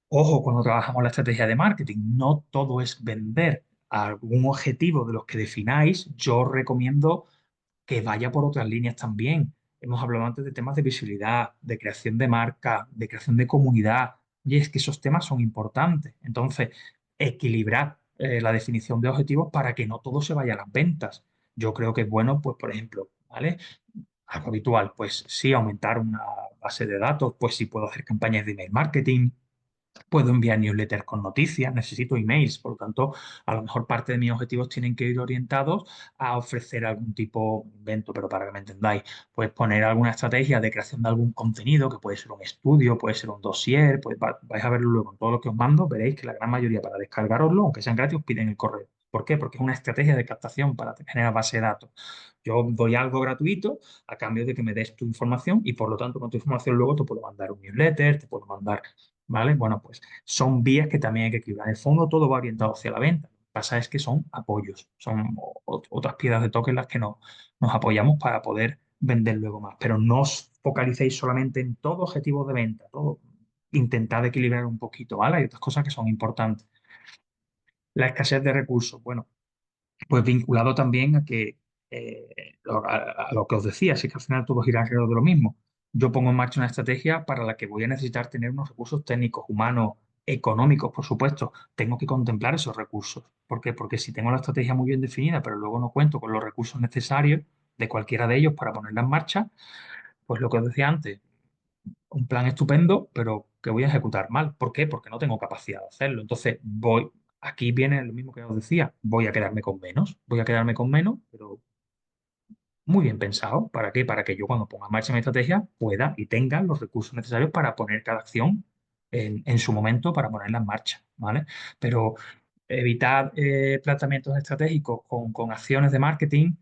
ojo, cuando trabajamos la estrategia de marketing, no todo es vender. Algún objetivo de los que defináis, yo os recomiendo que vaya por otras líneas también. Hemos hablado antes de temas de visibilidad, de creación de marca, de creación de comunidad. Y es que esos temas son importantes. Entonces, equilibrar la definición de objetivos para que no todo se vaya a las ventas. Yo creo que es bueno, pues, por ejemplo, ¿vale? Algo habitual, pues sí, aumentar una base de datos, pues sí puedo hacer campañas de email marketing, puedo enviar newsletters con noticias, necesito emails, por lo tanto, a lo mejor parte de mis objetivos tienen que ir orientados a ofrecer algún tipo de evento, pero para que me entendáis, pues poner alguna estrategia de creación de algún contenido, que puede ser un estudio, puede ser un dossier, pues vais a verlo luego en todo lo que os mando, veréis que la gran mayoría para descargaroslo, aunque sean gratis, os piden el correo. ¿Por qué? Porque es una estrategia de captación para generar base de datos. Yo doy algo gratuito a cambio de que me des tu información y por lo tanto con tu información luego te puedo mandar un newsletter, te puedo mandar. ¿Vale? Bueno, pues son vías que también hay que equilibrar. En el fondo todo va orientado hacia la venta. Lo que pasa es que son apoyos, son otras piedras de toque en las que nos apoyamos para poder vender luego más. Pero no os focalicéis solamente en todo objetivo de venta, todo. Intentad equilibrar un poquito, ¿vale? Hay otras cosas que son importantes. La escasez de recursos. Bueno, pues vinculado también a que a lo que os decía, así que al final todo gira alrededor de lo mismo. Yo pongo en marcha una estrategia para la que voy a necesitar tener unos recursos técnicos, humanos, económicos, por supuesto. Tengo que contemplar esos recursos. ¿Por qué? Porque si tengo la estrategia muy bien definida, pero luego no cuento con los recursos necesarios de cualquiera de ellos para ponerla en marcha, pues lo que os decía antes, un plan estupendo, pero que voy a ejecutar mal. ¿Por qué? Porque no tengo capacidad de hacerlo. Entonces, aquí viene lo mismo que os decía, voy a quedarme con menos, pero muy bien pensado. ¿Para qué? Para que yo cuando ponga en marcha mi estrategia pueda y tenga los recursos necesarios para poner cada acción en su momento para ponerla en marcha, ¿vale? Pero evitar planteamientos estratégicos con acciones de marketing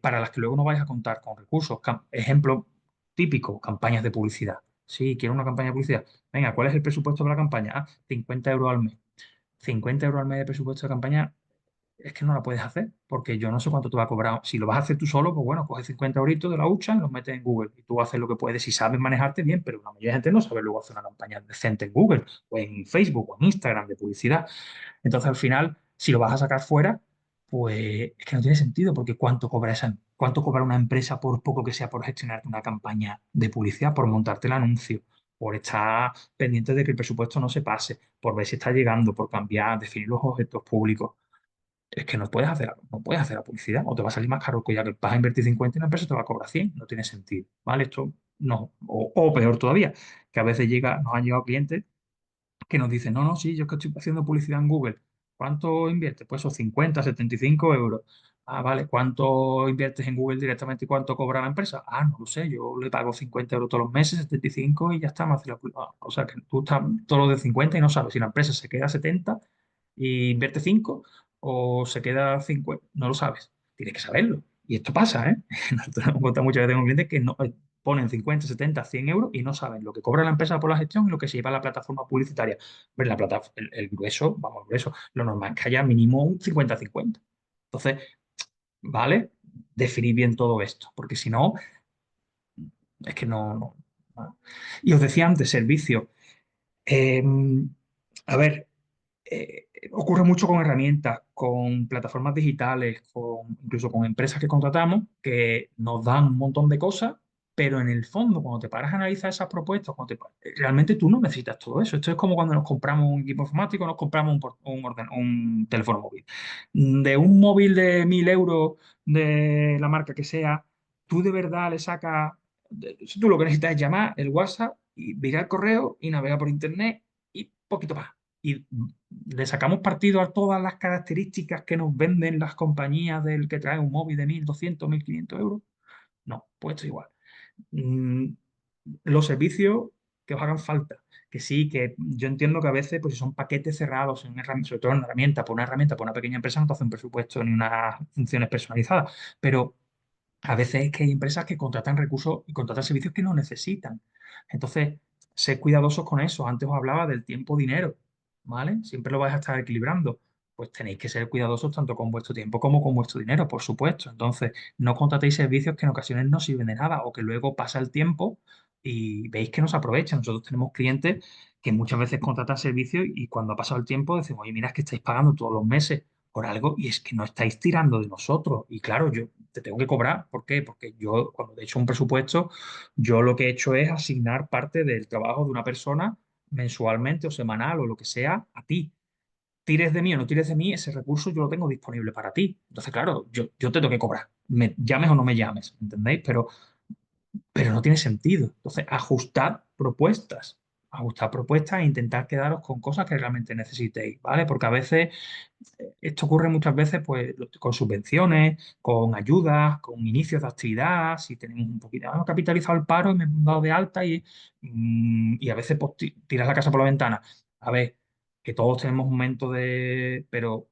para las que luego no vais a contar con recursos. Ejemplo típico, campañas de publicidad. Sí, quiero una campaña de publicidad. Venga, ¿cuál es el presupuesto de la campaña? Ah, 50 euros al mes. 50 euros al mes de presupuesto de campaña es que no la puedes hacer, porque yo no sé cuánto te va a cobrar. Si lo vas a hacer tú solo, pues bueno, coges 50 euritos de la hucha y los metes en Google y tú haces lo que puedes. Si sabes manejarte bien, pero la mayoría de gente no sabe luego hacer una campaña decente en Google o en Facebook o en Instagram de publicidad. Entonces, al final, si lo vas a sacar fuera, pues es que no tiene sentido, porque cuánto cobra una empresa por poco que sea por gestionarte una campaña de publicidad, por montarte el anuncio, por estar pendiente de que el presupuesto no se pase, por ver si está llegando, por cambiar, definir los objetos públicos. Es que no puedes hacer la publicidad, o te va a salir más caro que ya que vas a invertir 50 y la empresa te va a cobrar 100. No tiene sentido, ¿vale? Esto no. O peor todavía, que a veces nos han llegado clientes que nos dicen, no, no, sí, yo es que estoy haciendo publicidad en Google. ¿Cuánto inviertes? Pues esos 50, 75 euros. Ah, vale. ¿Cuánto inviertes en Google directamente y cuánto cobra la empresa? Ah, no lo sé, yo le pago 50 euros todos los meses, 75 y ya está. O sea, que tú estás todo lo de 50 y no sabes si la empresa se queda a 70 y invierte 5 o se queda a 50. No lo sabes. Tienes que saberlo. Y esto pasa, ¿eh? Nosotros nos hemos contado muchas veces con clientes que no, ponen 50, 70, 100 euros y no saben lo que cobra la empresa por la gestión y lo que se lleva a la plataforma publicitaria. Pero el grueso, vamos, el grueso, lo normal es que haya mínimo un 50-50. Entonces, ¿vale? Definir bien todo esto, porque si no, es que no. ¿vale? Y os decía antes, servicio. Eh, a ver, ocurre mucho con herramientas, con plataformas digitales, incluso con empresas que contratamos que nos dan un montón de cosas, pero en el fondo, cuando te paras a analizar esas propuestas, realmente tú no necesitas todo eso. Esto es como cuando nos compramos un equipo informático, nos compramos un teléfono móvil. De un móvil de 1.000 euros de la marca que sea, tú de verdad le sacas, si tú lo que necesitas es llamar, el WhatsApp, y mirar el correo y navegar por internet y poquito más. Y le sacamos partido a todas las características que nos venden las compañías del que trae un móvil de 1.200 1.500 euros. No, pues esto es igual. Mm, los servicios que os hagan falta. Que sí, que yo entiendo que a veces, pues si son paquetes cerrados, sobre todo en una herramienta, por una pequeña empresa no te hace un presupuesto ni unas funciones personalizadas. Pero a veces es que hay empresas que contratan recursos y contratan servicios que no necesitan. Entonces, sed cuidadosos con eso. Antes os hablaba del tiempo-dinero, ¿vale? Siempre lo vais a estar equilibrando. Pues tenéis que ser cuidadosos tanto con vuestro tiempo como con vuestro dinero, por supuesto. Entonces, no contratéis servicios que en ocasiones no sirven de nada o que luego pasa el tiempo y veis que no se aprovechan. Nosotros tenemos clientes que muchas veces contratan servicios y cuando ha pasado el tiempo decimos, oye, mira, es que estáis pagando todos los meses por algo y es que no estáis tirando de nosotros. Y claro, yo te tengo que cobrar. ¿Por qué? Porque yo, cuando he hecho un presupuesto, yo lo que he hecho es asignar parte del trabajo de una persona mensualmente o semanal o lo que sea a ti. Tires de mí o no tires de mí, ese recurso yo lo tengo disponible para ti. Entonces, claro, yo te tengo que cobrar. Me llames o no me llames, ¿entendéis? Pero no tiene sentido. Entonces, ajustad propuestas e intentar quedaros con cosas que realmente necesitéis, ¿vale? Porque a veces esto ocurre muchas veces pues, con subvenciones, con ayudas, con inicios de actividad, si tenemos un poquito, capitalizado el paro y me he dado de alta y a veces pues, tiras la casa por la ventana. A ver, que todos tenemos un momento de... Pero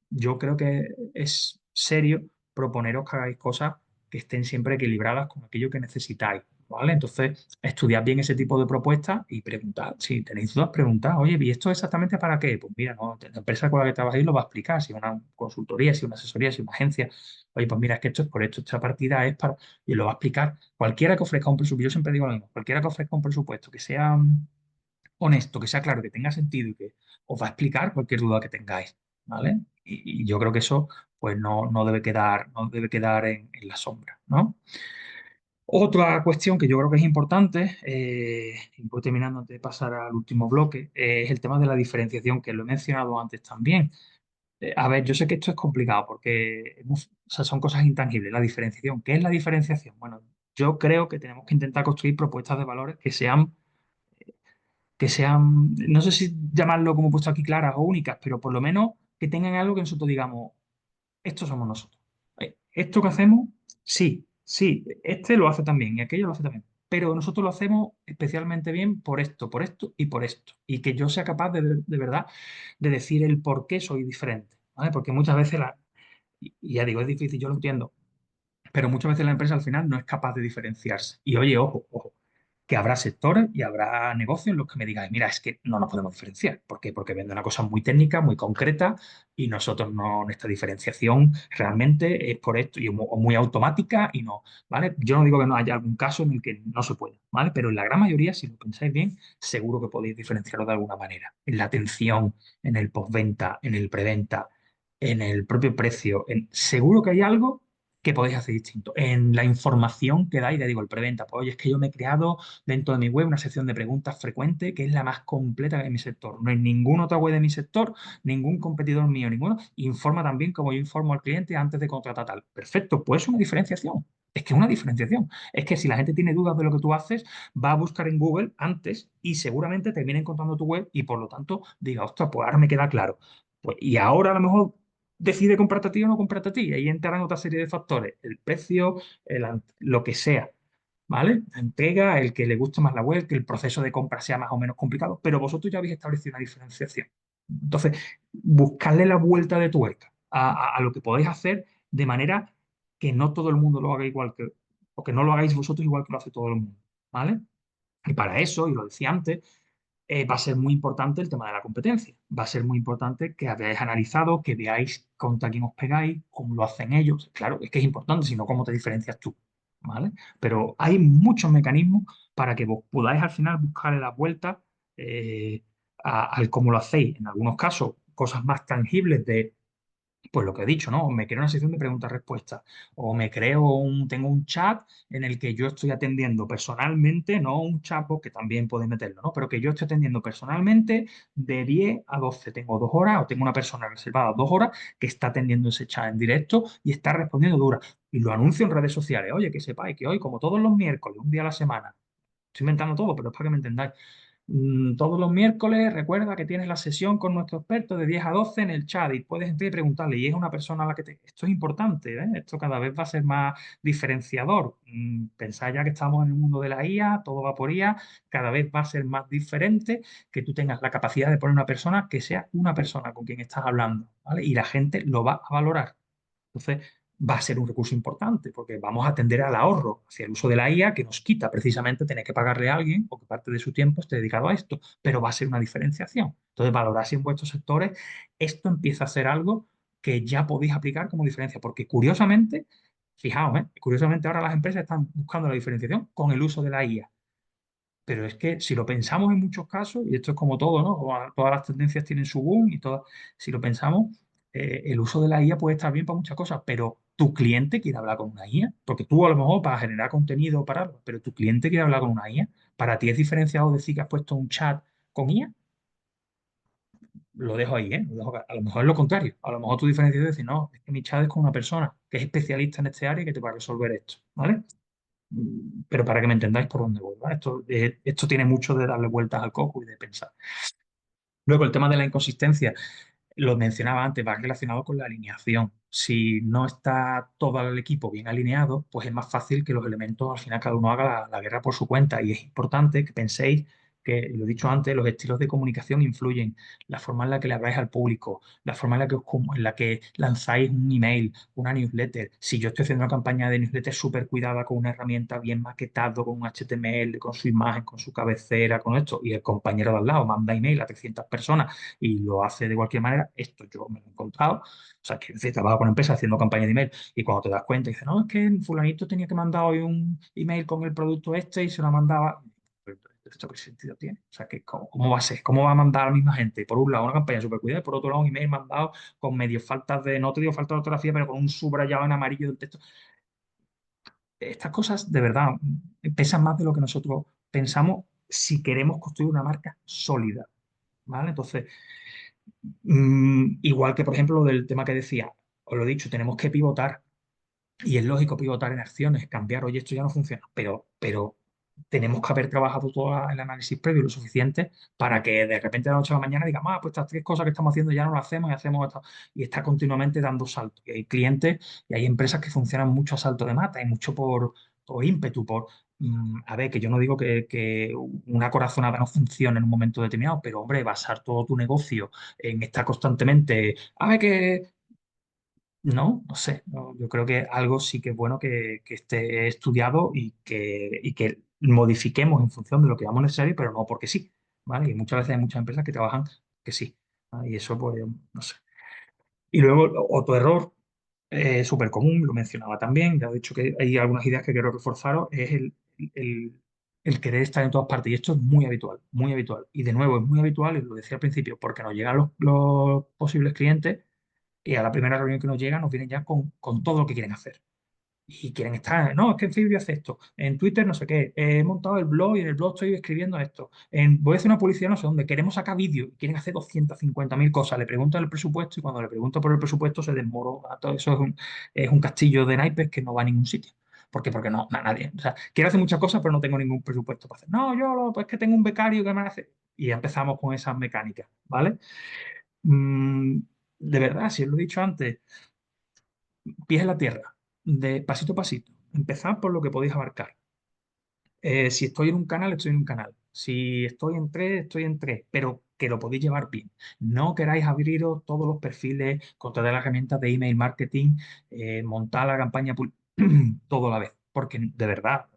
yo creo que es serio proponeros que hagáis cosas que estén siempre equilibradas con aquello que necesitáis, ¿vale? Entonces, estudiad bien ese tipo de propuestas y preguntad. Si tenéis dudas, preguntad, oye, ¿y esto exactamente para qué? Pues mira, no, la empresa con la que trabajáis lo va a explicar, si es una consultoría, si es una asesoría, si es una agencia. Oye, pues mira, es que esto es por esto, esta partida es para... Y lo va a explicar. Cualquiera que ofrezca un presupuesto, yo siempre digo lo mismo, cualquiera que ofrezca un presupuesto que sea honesto, que sea claro, que tenga sentido y que os va a explicar cualquier duda que tengáis, ¿vale? Y yo creo que eso pues no debe quedar en la sombra, ¿no? Otra cuestión que yo creo que es importante, y voy terminando antes de pasar al último bloque, es el tema de la diferenciación, que lo he mencionado antes también. A ver, yo sé que esto es complicado porque o sea, son cosas intangibles. La diferenciación, ¿qué es la diferenciación? Bueno, yo creo que tenemos que intentar construir propuestas de valores que sean, no sé si llamarlo como he puesto aquí, claras o únicas, pero por lo menos que tengan algo que nosotros digamos, estos somos nosotros. Esto que hacemos, sí, sí, este lo hace también y aquello lo hace también. Pero nosotros lo hacemos especialmente bien por esto y por esto. Y que yo sea capaz de verdad de decir el por qué soy diferente. ¿Vale? Porque muchas veces, y ya digo, es difícil, yo lo entiendo, pero muchas veces la empresa al final no es capaz de diferenciarse. Y oye, ojo, ojo, que habrá sectores y habrá negocios en los que me digáis, mira, es que no nos podemos diferenciar. ¿Por qué? Porque vende una cosa muy técnica, muy concreta, y nosotros no, nuestra diferenciación realmente es por esto, o muy automática, y no, ¿vale? Yo no digo que no haya algún caso en el que no se pueda, ¿vale? Pero en la gran mayoría, si lo pensáis bien, seguro que podéis diferenciaros de alguna manera. En la atención, en el postventa, en el preventa, en el propio precio, seguro que hay algo que podéis hacer distinto. En la información que dais, ya digo, el preventa, pues oye, es que yo me he creado dentro de mi web una sección de preguntas frecuentes que es la más completa de mi sector. No hay ninguna otra web de mi sector, ningún competidor mío, ninguno. Informa también como yo informo al cliente antes de contratar tal. Perfecto, pues es una diferenciación. Es que es una diferenciación. Es que si la gente tiene dudas de lo que tú haces, va a buscar en Google antes y seguramente termina encontrando tu web y por lo tanto diga, ostras, pues ahora me queda claro. Pues, y ahora a lo mejor decide comprarte a ti o no comprarte a ti. Y ahí entrarán otra serie de factores, el precio, lo que sea, ¿vale? La entrega, el que le guste más la web, que el proceso de compra sea más o menos complicado, pero vosotros ya habéis establecido una diferenciación. Entonces, buscarle la vuelta de tuerca a lo que podéis hacer de manera que no todo el mundo lo haga igual o que no lo hagáis vosotros igual que lo hace todo el mundo, ¿vale? Y para eso, y lo decía antes, va a ser muy importante el tema de la competencia. Va a ser muy importante que habéis analizado, que veáis contra quién os pegáis, cómo lo hacen ellos. Claro, es que es importante, si no, ¿cómo te diferencias tú? ¿vale? Pero hay muchos mecanismos para que vos podáis al final buscarle las vueltas eh, al cómo lo hacéis. En algunos casos, cosas más tangibles de pues lo que he dicho, ¿no? Me creo una sección de preguntas-respuestas o tengo un chat en el que yo estoy atendiendo personalmente, no un chatbot que también puede meterlo, ¿no? Pero que yo estoy atendiendo personalmente de 10 a 12. Tengo 2 horas o tengo una persona reservada 2 horas que está atendiendo ese chat en directo y está respondiendo dura. Y lo anuncio en redes sociales. Oye, que sepáis que hoy, como todos los miércoles, un día a la semana, estoy inventando todo, pero es para que me entendáis. Todos los miércoles recuerda que tienes la sesión con nuestro experto de 10 a 12 en el chat y puedes entrar y preguntarle, y es una persona a la que te... Esto es importante, ¿eh? Esto cada vez va a ser más diferenciador. Pensad ya que estamos en el mundo de la IA, todo va por IA, cada vez va a ser más diferente que tú tengas la capacidad de poner una persona que sea una persona con quien estás hablando, ¿vale? Y la gente lo va a valorar. Entonces, va a ser un recurso importante porque vamos a tender al ahorro hacia el uso de la IA que nos quita precisamente tener que pagarle a alguien o que parte de su tiempo esté dedicado a esto, pero va a ser una diferenciación. Entonces, valorar si en vuestros sectores esto empieza a ser algo que ya podéis aplicar como diferencia, porque curiosamente, fijaos, curiosamente ahora las empresas están buscando la diferenciación con el uso de la IA. Pero es que si lo pensamos en muchos casos, y esto es como todo, ¿no? Todas las tendencias tienen su boom y todas, si lo pensamos, el uso de la IA puede estar bien para muchas cosas, pero tu cliente quiere hablar con una IA, porque tú a lo mejor para generar contenido para algo, pero tu cliente quiere hablar con una IA. Para ti es diferenciado decir que has puesto un chat con IA, lo dejo ahí, ¿eh? A lo mejor es lo contrario. A lo mejor tu diferencia es decir, no, es que mi chat es con una persona que es especialista en este área y que te va a resolver esto, ¿vale? Pero para que me entendáis por dónde voy, ¿vale? Esto tiene mucho de darle vueltas al coco y de pensar. Luego, el tema de la inconsistencia, lo mencionaba antes, va relacionado con la alineación. Si no está todo el equipo bien alineado, pues es más fácil que los elementos, al final, cada uno haga la guerra por su cuenta. Y es importante que penséis que, lo he dicho antes, los estilos de comunicación influyen. La forma en la que le habláis al público, la forma en la que, en la que lanzáis un email, una newsletter. Si yo estoy haciendo una campaña de newsletter súper cuidada con una herramienta bien maquetado, con un HTML, con su imagen, con su cabecera, con esto, y el compañero de al lado manda email a 300 personas y lo hace de cualquier manera, esto yo me lo he encontrado. O sea, que trabajo con empresas haciendo campaña de email y cuando te das cuenta, dices, no, es que el fulanito tenía que mandar hoy un email con el producto este y se lo mandaba. Pero ¿esto qué sentido tiene? O sea, que ¿cómo va a ser? ¿Cómo va a mandar a la misma gente? Por un lado, una campaña súper cuidada y por otro lado, un email mandado con medio faltas de, no te digo falta de ortografía, pero con un subrayado en amarillo del texto. Estas cosas, de verdad, pesan más de lo que nosotros pensamos si queremos construir una marca sólida, ¿vale? Entonces, igual que, por ejemplo, lo del tema que decía, os lo he dicho, tenemos que pivotar y es lógico pivotar en acciones, cambiar, oye, esto ya no funciona, pero tenemos que haber trabajado todo el análisis previo lo suficiente para que de repente de la noche a la mañana digamos, pues estas 3 cosas que estamos haciendo ya no las hacemos y hacemos esto. Y está continuamente dando saltos. Y hay clientes y hay empresas que funcionan mucho a salto de mata y mucho por ímpetu, a ver, que yo no digo que una corazonada no funcione en un momento determinado, pero hombre, basar todo tu negocio en estar constantemente, a ver que no sé. Yo creo que algo sí que es bueno que esté estudiado y que modifiquemos en función de lo que vamos necesario, pero no porque sí, ¿vale? Y muchas veces hay muchas empresas que trabajan que sí, ¿vale? Y eso, pues, no sé. Y luego, otro error súper común, lo mencionaba también, ya he dicho que hay algunas ideas que quiero reforzaros, es el- el querer estar en todas partes. Y esto es muy habitual, muy habitual. Y de nuevo, es muy habitual, y lo decía al principio, porque nos llegan los posibles clientes y a la primera reunión que nos llega nos vienen ya con todo lo que quieren hacer. Y quieren estar, no, es que en Facebook hace esto, en Twitter no sé qué, he montado el blog y en el blog estoy escribiendo esto, voy a hacer una publicidad no sé dónde, queremos sacar vídeos y quieren hacer 250.000 cosas, le preguntan el presupuesto y cuando le pregunto por el presupuesto se desmorona, todo eso es un castillo de naipes que no va a ningún sitio. ¿Por qué? Porque no, nadie. O sea, quiero hacer muchas cosas, pero no tengo ningún presupuesto para hacer. No, pues que tengo un becario que me hace. Y ya empezamos con esas mecánicas, ¿vale? Mm, de verdad, si os lo he dicho antes, pies en la tierra, de pasito a pasito. Empezad por lo que podéis abarcar. Si estoy en un canal, estoy en un canal. Si estoy en tres, estoy en tres, pero que lo podéis llevar bien. No queráis abriros todos los perfiles, contratar las herramientas de email marketing, montar la campaña todo a la vez, porque de verdad,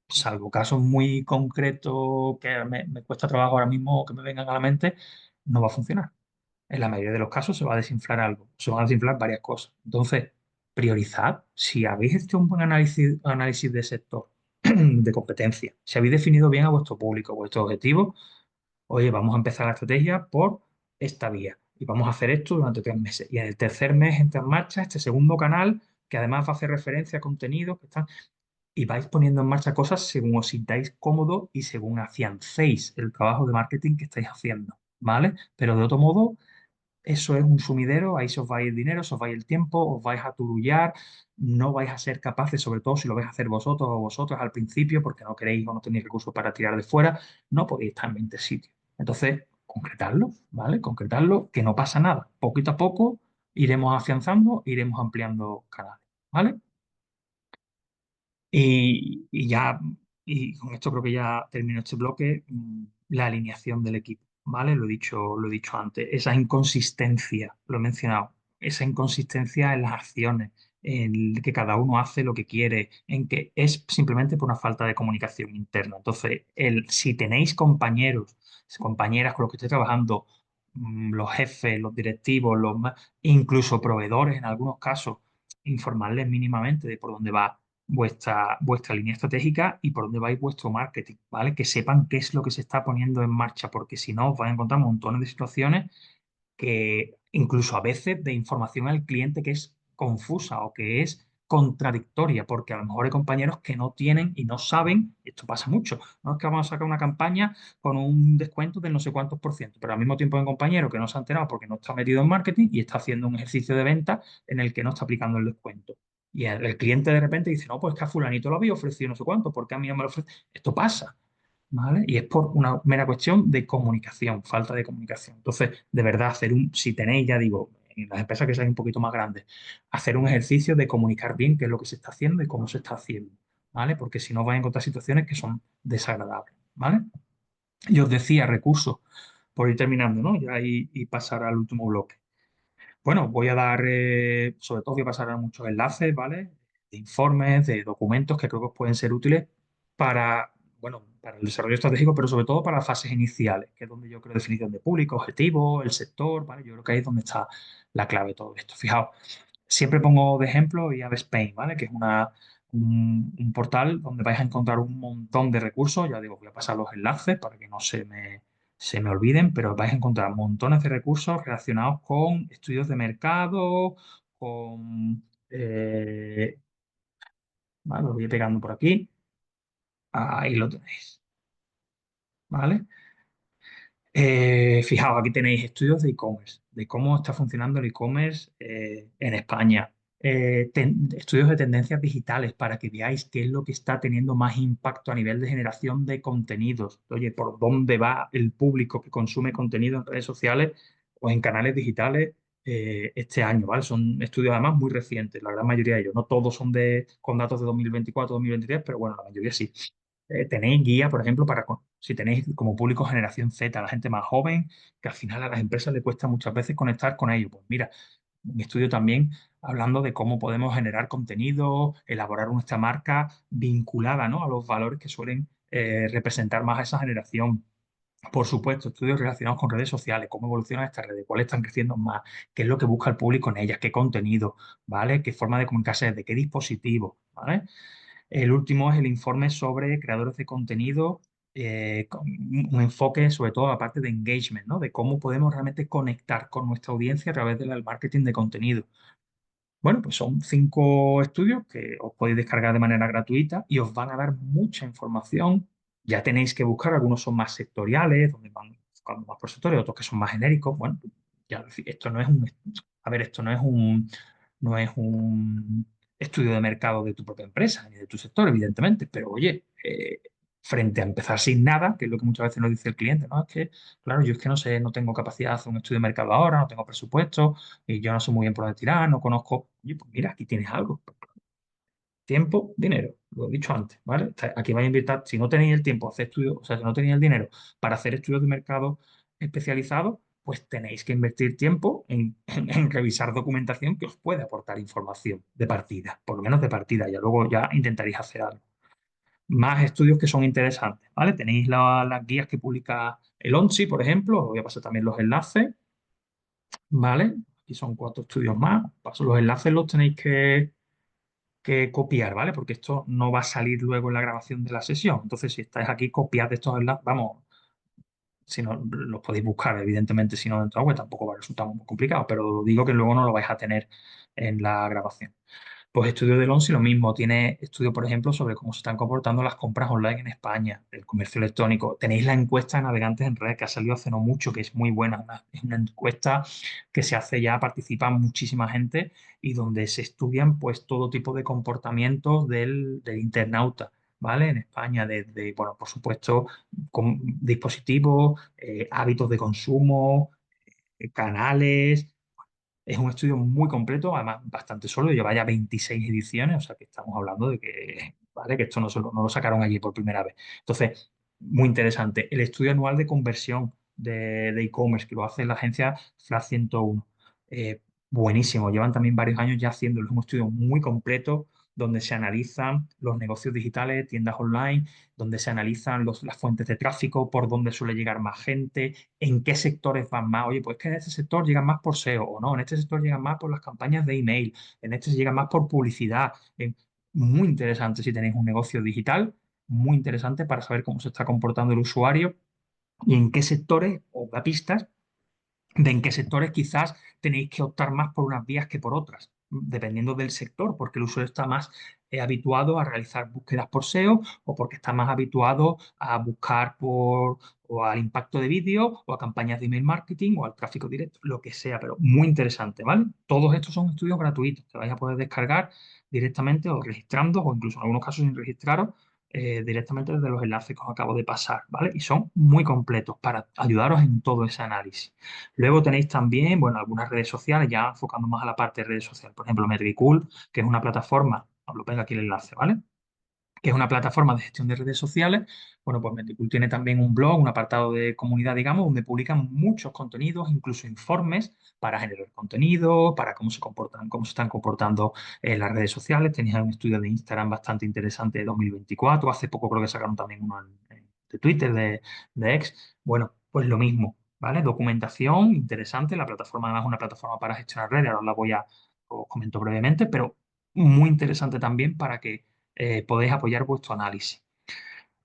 salvo casos muy concretos que me cuesta trabajo ahora mismo o que me vengan a la mente, no va a funcionar. En la mayoría de los casos se va a desinflar algo, se van a desinflar varias cosas. Entonces, priorizad. Si habéis hecho un buen análisis de sector, de competencia, si habéis definido bien a vuestro público, vuestro objetivo, oye, vamos a empezar la estrategia por esta vía y vamos a hacer esto durante 3 meses. Y en el tercer mes entra en marcha este segundo canal que además va a hacer referencia a contenidos que están y vais poniendo en marcha cosas según os sintáis cómodo y según afiancéis el trabajo de marketing que estáis haciendo, ¿vale? Pero de otro modo, eso es un sumidero, ahí se os va a ir dinero, se os va a ir el tiempo, os vais a turullar, no vais a ser capaces, sobre todo si lo vais a hacer vosotros o vosotras al principio, porque no queréis o no tenéis recursos para tirar de fuera, no podéis estar en 20 sitios. Entonces, concretarlo, ¿vale? Concretarlo, que no pasa nada. Poquito a poco iremos afianzando, iremos ampliando canales, ¿vale? Y ya, y con esto creo que ya termino este bloque, la alineación del equipo, ¿vale? Lo he dicho antes, esa inconsistencia, lo he mencionado, esa inconsistencia en las acciones, en que cada uno hace lo que quiere, en que es simplemente por una falta de comunicación interna. Entonces, si tenéis compañeros, compañeras con los que estéis trabajando, los jefes, los directivos, incluso proveedores en algunos casos, informarles mínimamente de por dónde va vuestra línea estratégica y por dónde vais vuestro marketing, ¿vale? Que sepan qué es lo que se está poniendo en marcha, porque si no, os vais a encontrar montones de situaciones que incluso a veces de información al cliente que es confusa o que es contradictoria, porque a lo mejor hay compañeros que no tienen y no saben, esto pasa mucho, no es que vamos a sacar una campaña con un descuento del no sé cuántos por ciento, pero al mismo tiempo hay un compañero que no se ha enterado porque no está metido en marketing y está haciendo un ejercicio de venta en el que no está aplicando el descuento. Y el cliente de repente dice, no, pues que a fulanito lo había ofrecido no sé cuánto, porque a mí no me lo ofrece. Esto pasa. ¿Vale? Y es por una mera cuestión de comunicación, falta de comunicación. Entonces, de verdad, si tenéis, ya digo, en las empresas que sean un poquito más grandes, hacer un ejercicio de comunicar bien qué es lo que se está haciendo y cómo se está haciendo, ¿vale? Porque si no vais a encontrar situaciones que son desagradables, ¿vale? Y os decía recursos, por ir terminando, ¿no? Ya y pasar al último bloque. Bueno, voy a dar, sobre todo voy a pasar a muchos enlaces, ¿vale? De informes, de documentos que creo que os pueden ser útiles para, bueno, para el desarrollo estratégico, pero sobre todo para las fases iniciales, que es donde yo creo definición de público, objetivo, el sector, ¿vale? Yo creo que ahí es donde está la clave de todo esto. Fijaos, siempre pongo de ejemplo IAB Spain, ¿vale? Que es un portal donde vais a encontrar un montón de recursos. Ya digo, voy a pasar los enlaces para que no se me olviden, pero vais a encontrar montones de recursos relacionados con estudios de mercado, con... vale, lo voy pegando por aquí. Ahí lo tenéis, ¿vale? Fijaos, aquí tenéis estudios de e-commerce, de cómo está funcionando el e-commerce en España. Estudios de tendencias digitales para que veáis qué es lo que está teniendo más impacto a nivel de generación de contenidos. Oye, por dónde va el público que consume contenido en redes sociales o en canales digitales este año, ¿vale? Son estudios además muy recientes, la gran mayoría de ellos. No todos son con datos de 2024, 2023, pero bueno, la mayoría sí. Tenéis guía, por ejemplo, si tenéis como público generación Z, la gente más joven, que al final a las empresas les cuesta muchas veces conectar con ellos. Pues mira, un estudio también hablando de cómo podemos generar contenido, elaborar nuestra marca vinculada, ¿no? A los valores que suelen representar más a esa generación. Por supuesto, estudios relacionados con redes sociales, cómo evolucionan estas redes, cuáles están creciendo más, qué es lo que busca el público en ellas, qué contenido, ¿vale? Qué forma de comunicarse, desde qué dispositivo, ¿vale? El último es el informe sobre creadores de contenido, con un enfoque sobre todo a la parte de engagement, ¿no? De cómo podemos realmente conectar con nuestra audiencia a través del marketing de contenido. Bueno, pues son 5 estudios que os podéis descargar de manera gratuita y os van a dar mucha información. Ya tenéis que buscar, algunos son más sectoriales, donde van buscando más por sectores, otros que son más genéricos. Bueno, ya esto no es a ver, esto no es un estudio de mercado de tu propia empresa ni de tu sector, evidentemente, pero oye, frente a empezar sin nada, que es lo que muchas veces nos dice el cliente, ¿no? Es que, claro, yo es que no sé, no tengo capacidad de hacer un estudio de mercado ahora, no tengo presupuesto y yo no sé muy bien por dónde tirar, no conozco. Oye, pues mira, aquí tienes algo. Tiempo, dinero, lo he dicho antes, ¿vale? Aquí vais a invitar, si no tenéis el tiempo a hacer estudios, o sea, si no tenéis el dinero para hacer estudios de mercado especializados, pues tenéis que invertir tiempo en revisar documentación que os puede aportar información de partida, por lo menos de partida, ya luego ya intentaréis hacer algo. Más estudios que son interesantes, ¿vale? Tenéis las guías que publica el ONSI, por ejemplo, os voy a pasar también los enlaces, ¿vale? Aquí son 4 estudios más. Paso los enlaces, los tenéis que copiar, ¿vale? Porque esto no va a salir luego en la grabación de la sesión. Entonces, si estáis aquí, copiad estos enlaces, vamos, si no, los podéis buscar, evidentemente, si no dentro de la web tampoco va a resultar muy complicado, pero digo que luego no lo vais a tener en la grabación. Pues Estudio de Lonsi lo mismo, tiene estudio, por ejemplo, sobre cómo se están comportando las compras online en España, el comercio electrónico. Tenéis la encuesta de navegantes en red que ha salido hace no mucho, que es muy buena. Es una encuesta que se hace ya, participa muchísima gente y donde se estudian pues todo tipo de comportamientos del internauta, ¿vale? En España, desde, bueno, por supuesto, con dispositivos, hábitos de consumo, canales. Es un estudio muy completo, además bastante sólido, lleva ya 26 ediciones, o sea que estamos hablando de que, ¿vale? Que esto no lo sacaron allí por primera vez. Entonces, muy interesante. El estudio anual de conversión de e-commerce, que lo hace la agencia FLAS 101. Buenísimo, llevan también varios años ya haciéndolo. Es un estudio muy completo donde se analizan los negocios digitales, tiendas online, donde se analizan las fuentes de tráfico, por dónde suele llegar más gente, en qué sectores van más. Oye, pues que en este sector llegan más por SEO o no, en este sector llegan más por las campañas de email, en este se llega más por publicidad. Muy interesante si tenéis un negocio digital, muy interesante para saber cómo se está comportando el usuario y en qué sectores os da pistas de en qué sectores quizás tenéis que optar más por unas vías que por otras, dependiendo del sector, porque el usuario está más habituado a realizar búsquedas por SEO o porque está más habituado a buscar por o al impacto de vídeo o a campañas de email marketing o al tráfico directo, lo que sea, pero muy interesante, ¿vale? Todos estos son estudios gratuitos que vais a poder descargar directamente o registrando o incluso en algunos casos sin registraros directamente desde los enlaces que os acabo de pasar, ¿vale? Y son muy completos para ayudaros en todo ese análisis. Luego tenéis también, bueno, algunas redes sociales, ya enfocando más a la parte de redes sociales, por ejemplo, Metricool, que es una plataforma, os lo pongo aquí el enlace, ¿vale? Que es una plataforma de gestión de redes sociales. Bueno, pues Metricool tiene también un blog, un apartado de comunidad, digamos, donde publican muchos contenidos, incluso informes para generar contenido, para cómo se comportan, cómo se están comportando en las redes sociales. Tenéis un estudio de Instagram bastante interesante de 2024. Hace poco creo que sacaron también uno de Twitter, de X. Bueno, pues lo mismo, ¿vale? Documentación interesante. La plataforma además es una plataforma para gestionar redes. Ahora os comento brevemente, pero muy interesante también para que podéis apoyar vuestro análisis.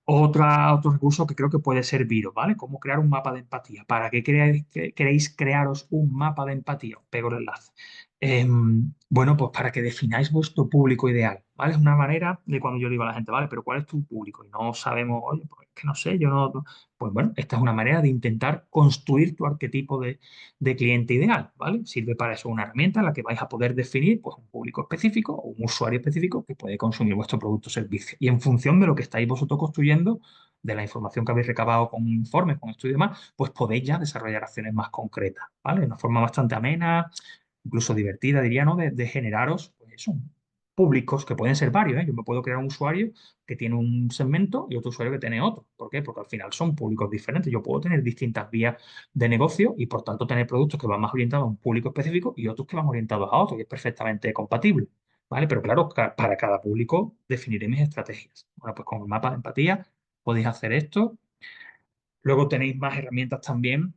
Otro recurso que creo que puede serviros, ¿vale? Cómo crear un mapa de empatía. ¿Para qué queréis crearos un mapa de empatía? Os pego el enlace. Bueno, pues para que defináis vuestro público ideal, ¿vale? Es una manera de cuando yo digo a la gente, ¿vale? Pero ¿cuál es tu público? Y no sabemos, oye, pues es que no sé, yo no. Pues bueno, esta es una manera de intentar construir tu arquetipo de cliente ideal, ¿vale? Sirve para eso una herramienta en la que vais a poder definir pues, un público específico o un usuario específico que puede consumir vuestro producto o servicio. Y en función de lo que estáis vosotros construyendo, de la información que habéis recabado con informes, con estudios y demás, pues podéis ya desarrollar acciones más concretas, ¿vale? De una forma bastante amena, incluso divertida, diría, ¿no? De generaros, pues eso, públicos, que pueden ser varios, ¿eh? Yo me puedo crear un usuario que tiene un segmento y otro usuario que tiene otro. ¿Por qué? Porque al final son públicos diferentes. Yo puedo tener distintas vías de negocio y por tanto tener productos que van más orientados a un público específico y otros que van orientados a otro, y es perfectamente compatible. ¿Vale? Pero claro, para cada público definiré mis estrategias. Bueno, pues con el mapa de empatía podéis hacer esto. Luego tenéis más herramientas también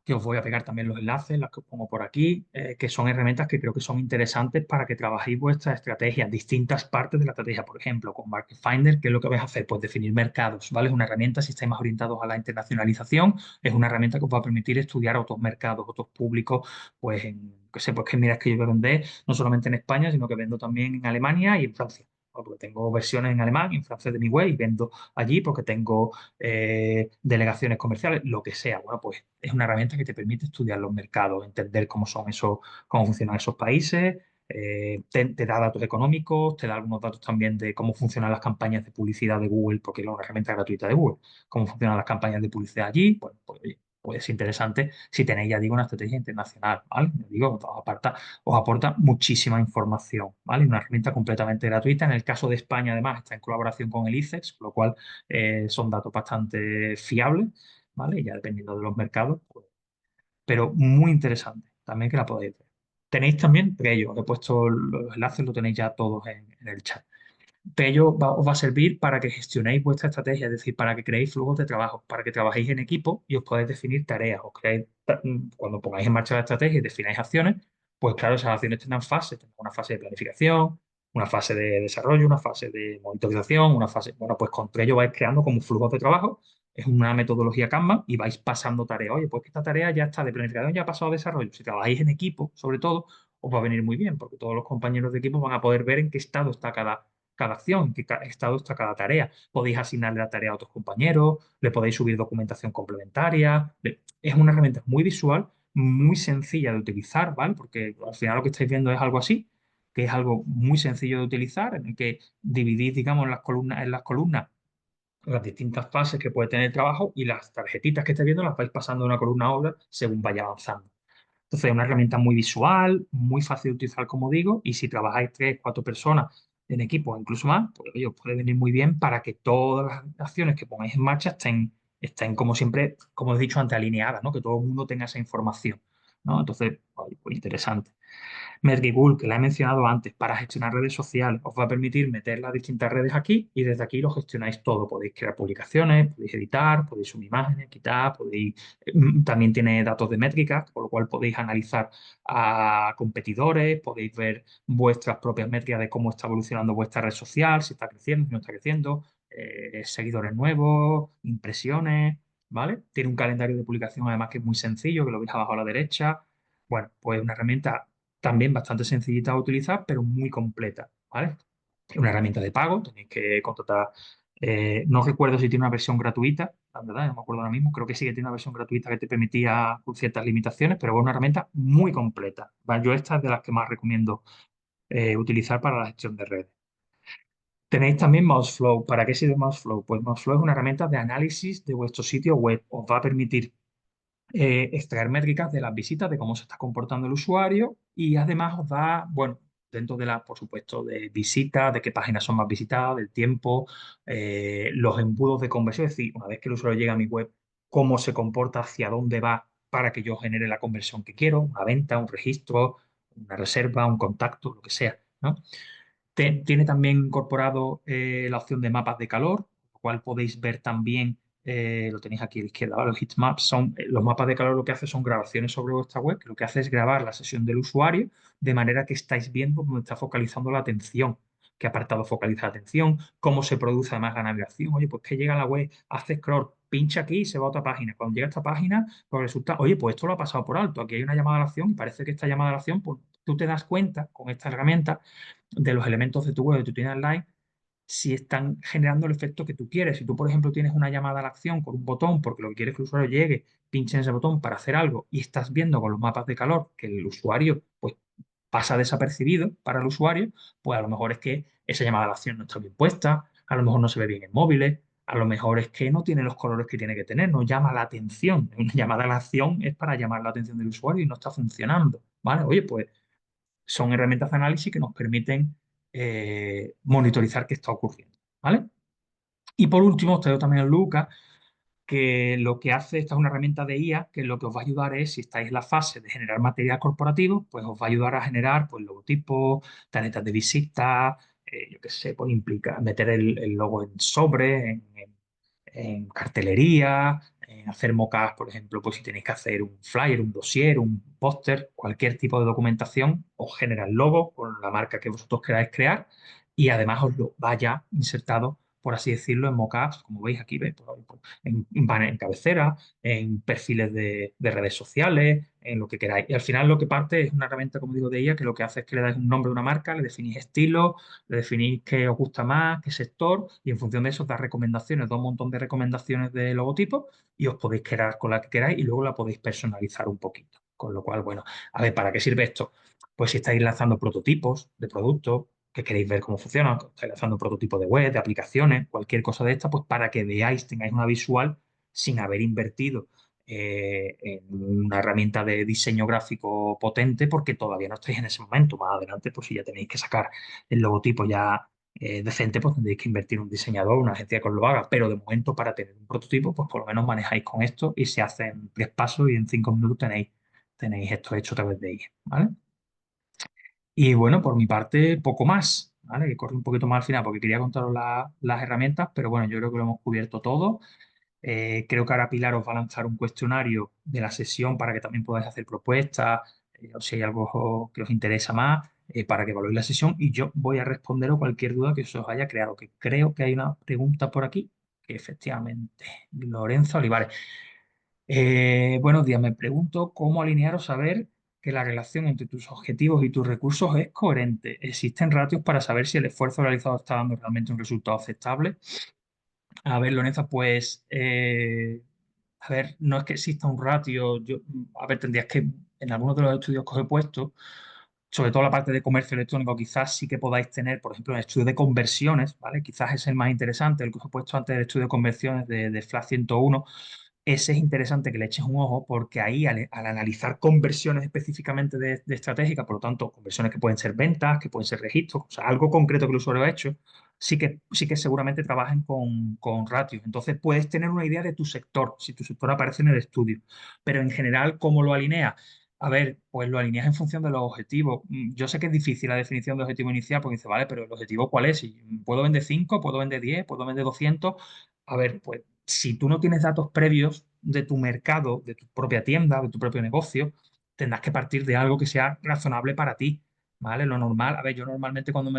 que os voy a pegar también los enlaces, las que os pongo por aquí, que son herramientas que creo que son interesantes para que trabajéis vuestras estrategias, distintas partes de la estrategia. Por ejemplo, con Market Finder, ¿qué es lo que vais a hacer? Pues definir mercados, ¿vale? Es una herramienta, si estáis más orientados a la internacionalización, es una herramienta que os va a permitir estudiar otros mercados, otros públicos, pues en, qué sé, pues que mira, es que yo voy a vender no solamente en España, sino que vendo también en Alemania y en Francia. ¿No? Porque tengo versiones en alemán y en francés de mi web y vendo allí porque tengo delegaciones comerciales, lo que sea. Bueno, pues es una herramienta que te permite estudiar los mercados, entender cómo son esos, cómo funcionan esos países, te da datos económicos, te da algunos datos también de cómo funcionan las campañas de publicidad de Google, porque es una herramienta gratuita de Google, cómo funcionan las campañas de publicidad allí, bueno, pues oye, puede ser interesante si tenéis, ya digo, una estrategia internacional, ¿vale? Ya digo, os aporta muchísima información, ¿vale? Una herramienta completamente gratuita. En el caso de España, además, está en colaboración con el ICEX, con lo cual son datos bastante fiables, ¿vale? Y ya dependiendo de los mercados, pues, pero muy interesante, también que la podéis ver. Tenéis también Trello, os he puesto los enlaces, lo tenéis ya todos en el chat. os va a servir para que gestionéis vuestra estrategia, es decir, para que creéis flujos de trabajo, para que trabajéis en equipo y os podáis definir tareas. Cuando pongáis en marcha la estrategia y defináis acciones, pues claro, esas acciones tendrán fases. Tendrán una fase de planificación, una fase de desarrollo, una fase de monitorización, una fase. Bueno, pues con ello vais creando como flujos de trabajo. Es una metodología Kanban y vais pasando tareas. Oye, pues que esta tarea ya está de planificación, ya ha pasado a desarrollo. Si trabajáis en equipo, sobre todo, os va a venir muy bien, porque todos los compañeros de equipo van a poder ver en qué estado está cada acción, en qué estado está cada tarea. Podéis asignarle la tarea a otros compañeros, le podéis subir documentación complementaria. Es una herramienta muy visual, muy sencilla de utilizar, ¿vale? Porque al final lo que estáis viendo es algo así, que es algo muy sencillo de utilizar, en el que dividís, digamos, en las columnas las distintas fases que puede tener el trabajo y las tarjetitas que estáis viendo las vais pasando de una columna a otra según vaya avanzando. Entonces, es una herramienta muy visual, muy fácil de utilizar, como digo, y si trabajáis tres, cuatro personas en equipo o incluso más, pues oye, os puede venir muy bien para que todas las acciones que pongáis en marcha estén como siempre, como he dicho antes, alineadas, ¿no? Que todo el mundo tenga esa información, ¿no? Entonces, oye, pues interesante. Mergipool, que la he mencionado antes, para gestionar redes sociales, os va a permitir meter las distintas redes aquí y desde aquí lo gestionáis todo. Podéis crear publicaciones, podéis editar, podéis subir imágenes, quitar, también tiene datos de métricas, con lo cual podéis analizar a competidores, podéis ver vuestras propias métricas de cómo está evolucionando vuestra red social, si está creciendo, si no está creciendo, seguidores nuevos, impresiones, ¿vale? Tiene un calendario de publicación además que es muy sencillo, que lo veis abajo a la derecha. Bueno, pues una herramienta también bastante sencillita de utilizar, pero muy completa, ¿vale? Es una herramienta de pago, tenéis que contratar. No recuerdo si tiene una versión gratuita, la verdad, no me acuerdo ahora mismo. Creo que sí que tiene una versión gratuita que te permitía con ciertas limitaciones, pero es una herramienta muy completa, ¿vale? Yo esta es de las que más recomiendo utilizar para la gestión de redes. Tenéis también Mouseflow. ¿Para qué sirve Mouseflow? Pues Mouseflow es una herramienta de análisis de vuestro sitio web. Os va a permitir extraer métricas de las visitas, de cómo se está comportando el usuario y además os da, bueno, dentro de las, por supuesto, de visitas, de qué páginas son más visitadas, del tiempo, los embudos de conversión, es decir, una vez que el usuario llega a mi web, cómo se comporta, hacia dónde va para que yo genere la conversión que quiero, una venta, un registro, una reserva, un contacto, lo que sea, ¿no? Tiene también incorporado la opción de mapas de calor, lo cual podéis ver también, lo tenéis aquí a la izquierda, ¿vale? Los heatmaps son, los mapas de calor lo que hace son grabaciones sobre vuestra web, que lo que hace es grabar la sesión del usuario de manera que estáis viendo dónde está focalizando la atención, qué apartado focaliza la atención, cómo se produce además la navegación. Oye, pues que llega a la web, hace scroll, pincha aquí y se va a otra página. Cuando llega a esta página, pues resulta, oye, pues esto lo ha pasado por alto, aquí hay una llamada a la acción y parece que esta llamada a la acción, pues tú te das cuenta con esta herramienta de los elementos de tu web, de tu tienda online, si están generando el efecto que tú quieres. Si tú, por ejemplo, tienes una llamada a la acción con un botón porque lo que quieres es que el usuario llegue, pinche en ese botón para hacer algo y estás viendo con los mapas de calor que el usuario pues, pasa desapercibido para el usuario, pues a lo mejor es que esa llamada a la acción no está bien puesta, a lo mejor no se ve bien en móviles, a lo mejor es que no tiene los colores que tiene que tener, no llama la atención. Una llamada a la acción es para llamar la atención del usuario y no está funcionando, ¿vale? Oye, pues son herramientas de análisis que nos permiten monitorizar qué está ocurriendo, ¿vale? Y por último, os traigo también el Luca, que lo que hace, esta es una herramienta de IA, que lo que os va a ayudar es, si estáis en la fase de generar material corporativo, pues os va a ayudar a generar pues, logotipos, tarjetas de visita, yo qué sé, pues implica meter el logo en sobre, en cartelería, en hacer mockups, por ejemplo, pues si tenéis que hacer un flyer, un dossier, un póster, cualquier tipo de documentación, os genera el logo con la marca que vosotros queráis crear y además os lo vaya insertado, por así decirlo, en mockups, como veis aquí, ¿veis? En cabecera, en perfiles de redes sociales, en lo que queráis. Y al final lo que parte es una herramienta, como digo, de ella, que lo que hace es que le dais un nombre a una marca, le definís estilo, le definís qué os gusta más, qué sector, y en función de eso os da recomendaciones, da un montón de recomendaciones de logotipos y os podéis quedar con la que queráis y luego la podéis personalizar un poquito. Con lo cual, bueno, a ver, ¿para qué sirve esto? Pues si estáis lanzando prototipos de productos, que queréis ver cómo funcionan, estáis lanzando prototipos de web, de aplicaciones, cualquier cosa de esta, pues para que veáis, tengáis una visual sin haber invertido en una herramienta de diseño gráfico potente porque todavía no estáis en ese momento. Más adelante, pues si ya tenéis que sacar el logotipo ya decente, pues tendréis que invertir en un diseñador, una agencia que os lo haga. Pero de momento, para tener un prototipo, pues por lo menos manejáis con esto y se hacen 3 pasos y en 5 minutos tenéis esto hecho a través de ella, ¿vale? Y bueno, por mi parte, poco más. ¿vale? Que corre un poquito más al final porque quería contaros las herramientas, pero bueno, yo creo que lo hemos cubierto todo. Creo que ahora Pilar os va a lanzar un cuestionario de la sesión para que también podáis hacer propuestas, o si hay algo que os interesa más, para que evaluéis la sesión y yo voy a responder a cualquier duda que se os haya creado, que creo que hay una pregunta por aquí, que efectivamente, Lorenzo Olivares. Buenos días, me pregunto cómo alinear o saber que la relación entre tus objetivos y tus recursos es coherente. ¿Existen ratios para saber si el esfuerzo realizado está dando realmente un resultado aceptable? A ver, Lorenza, pues, a ver, no es que exista un ratio, a ver, tendrías que, en algunos de los estudios que os he puesto, sobre todo la parte de comercio electrónico, quizás sí que podáis tener, por ejemplo, el estudio de conversiones, ¿vale? Quizás es el más interesante, el que os he puesto antes del estudio de conversiones de FLA 101. Ese es interesante que le eches un ojo porque ahí al analizar conversiones específicamente de estratégicas, por lo tanto, conversiones que pueden ser ventas, que pueden ser registros, o sea, algo concreto que el usuario ha hecho, sí que seguramente trabajen con ratios. Entonces puedes tener una idea de tu sector, si tu sector aparece en el estudio. Pero en general, ¿cómo lo alineas? A ver, pues lo alineas en función de los objetivos. Yo sé que es difícil la definición de objetivo inicial porque dice, vale, pero ¿el objetivo cuál es? Si ¿puedo vender 5? ¿Puedo vender 10? ¿Puedo vender 200? A ver, pues si tú no tienes datos previos de tu mercado, de tu propia tienda, de tu propio negocio, tendrás que partir de algo que sea razonable para ti, ¿vale? Lo normal, a ver, yo normalmente cuando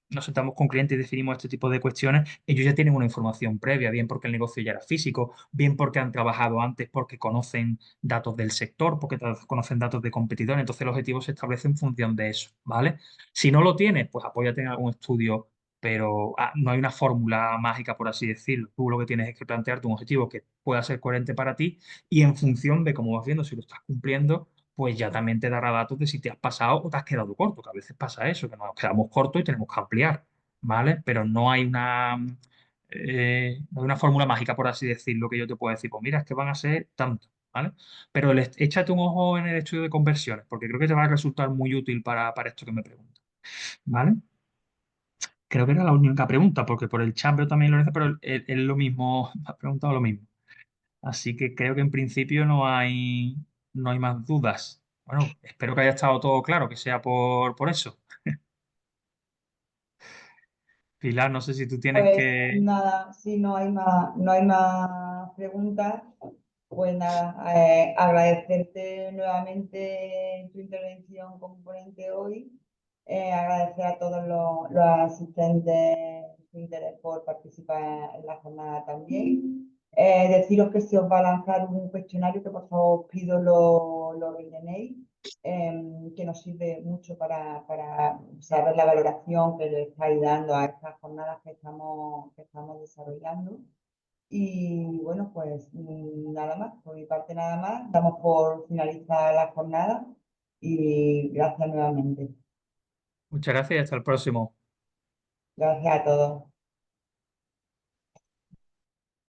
nos sentamos con clientes y definimos este tipo de cuestiones, ellos ya tienen una información previa, bien porque el negocio ya era físico, bien porque han trabajado antes, porque conocen datos del sector, porque conocen datos de competidores, entonces el objetivo se establece en función de eso, ¿vale? Si no lo tienes, pues apóyate en algún estudio, pero no hay una fórmula mágica, por así decirlo. Tú lo que tienes es que plantearte un objetivo que pueda ser coherente para ti y en función de cómo vas viendo, si lo estás cumpliendo, pues ya también te dará datos de si te has pasado o te has quedado corto, que a veces pasa eso, que nos quedamos cortos y tenemos que ampliar, ¿vale? Pero no hay una fórmula mágica, por así decirlo, que yo te pueda decir, pues mira, es que van a ser tanto, ¿vale? Pero échate un ojo en el estudio de conversiones, porque creo que te va a resultar muy útil para esto que me preguntas, ¿vale? Creo que era la única pregunta, porque por el chat veo también Lorenzo, pero él lo mismo, me ha preguntado lo mismo. Así que creo que en principio no hay más dudas. Bueno, espero que haya estado todo claro, que sea por eso. Pilar, no sé si tú tienes Pues que... nada, si no hay más preguntas, pues nada, agradecerte nuevamente tu intervención como ponente hoy, agradecer a todos los asistentes su interés por participar en la jornada también. Deciros que se os va a lanzar un cuestionario que por favor os pido lo rellenéis, que nos sirve mucho para saber la valoración que le estáis dando a estas jornadas que estamos desarrollando. Y bueno, pues nada más, por mi parte nada más. Damos por finalizada la jornada y gracias nuevamente. Muchas gracias y hasta el próximo. Gracias a todos.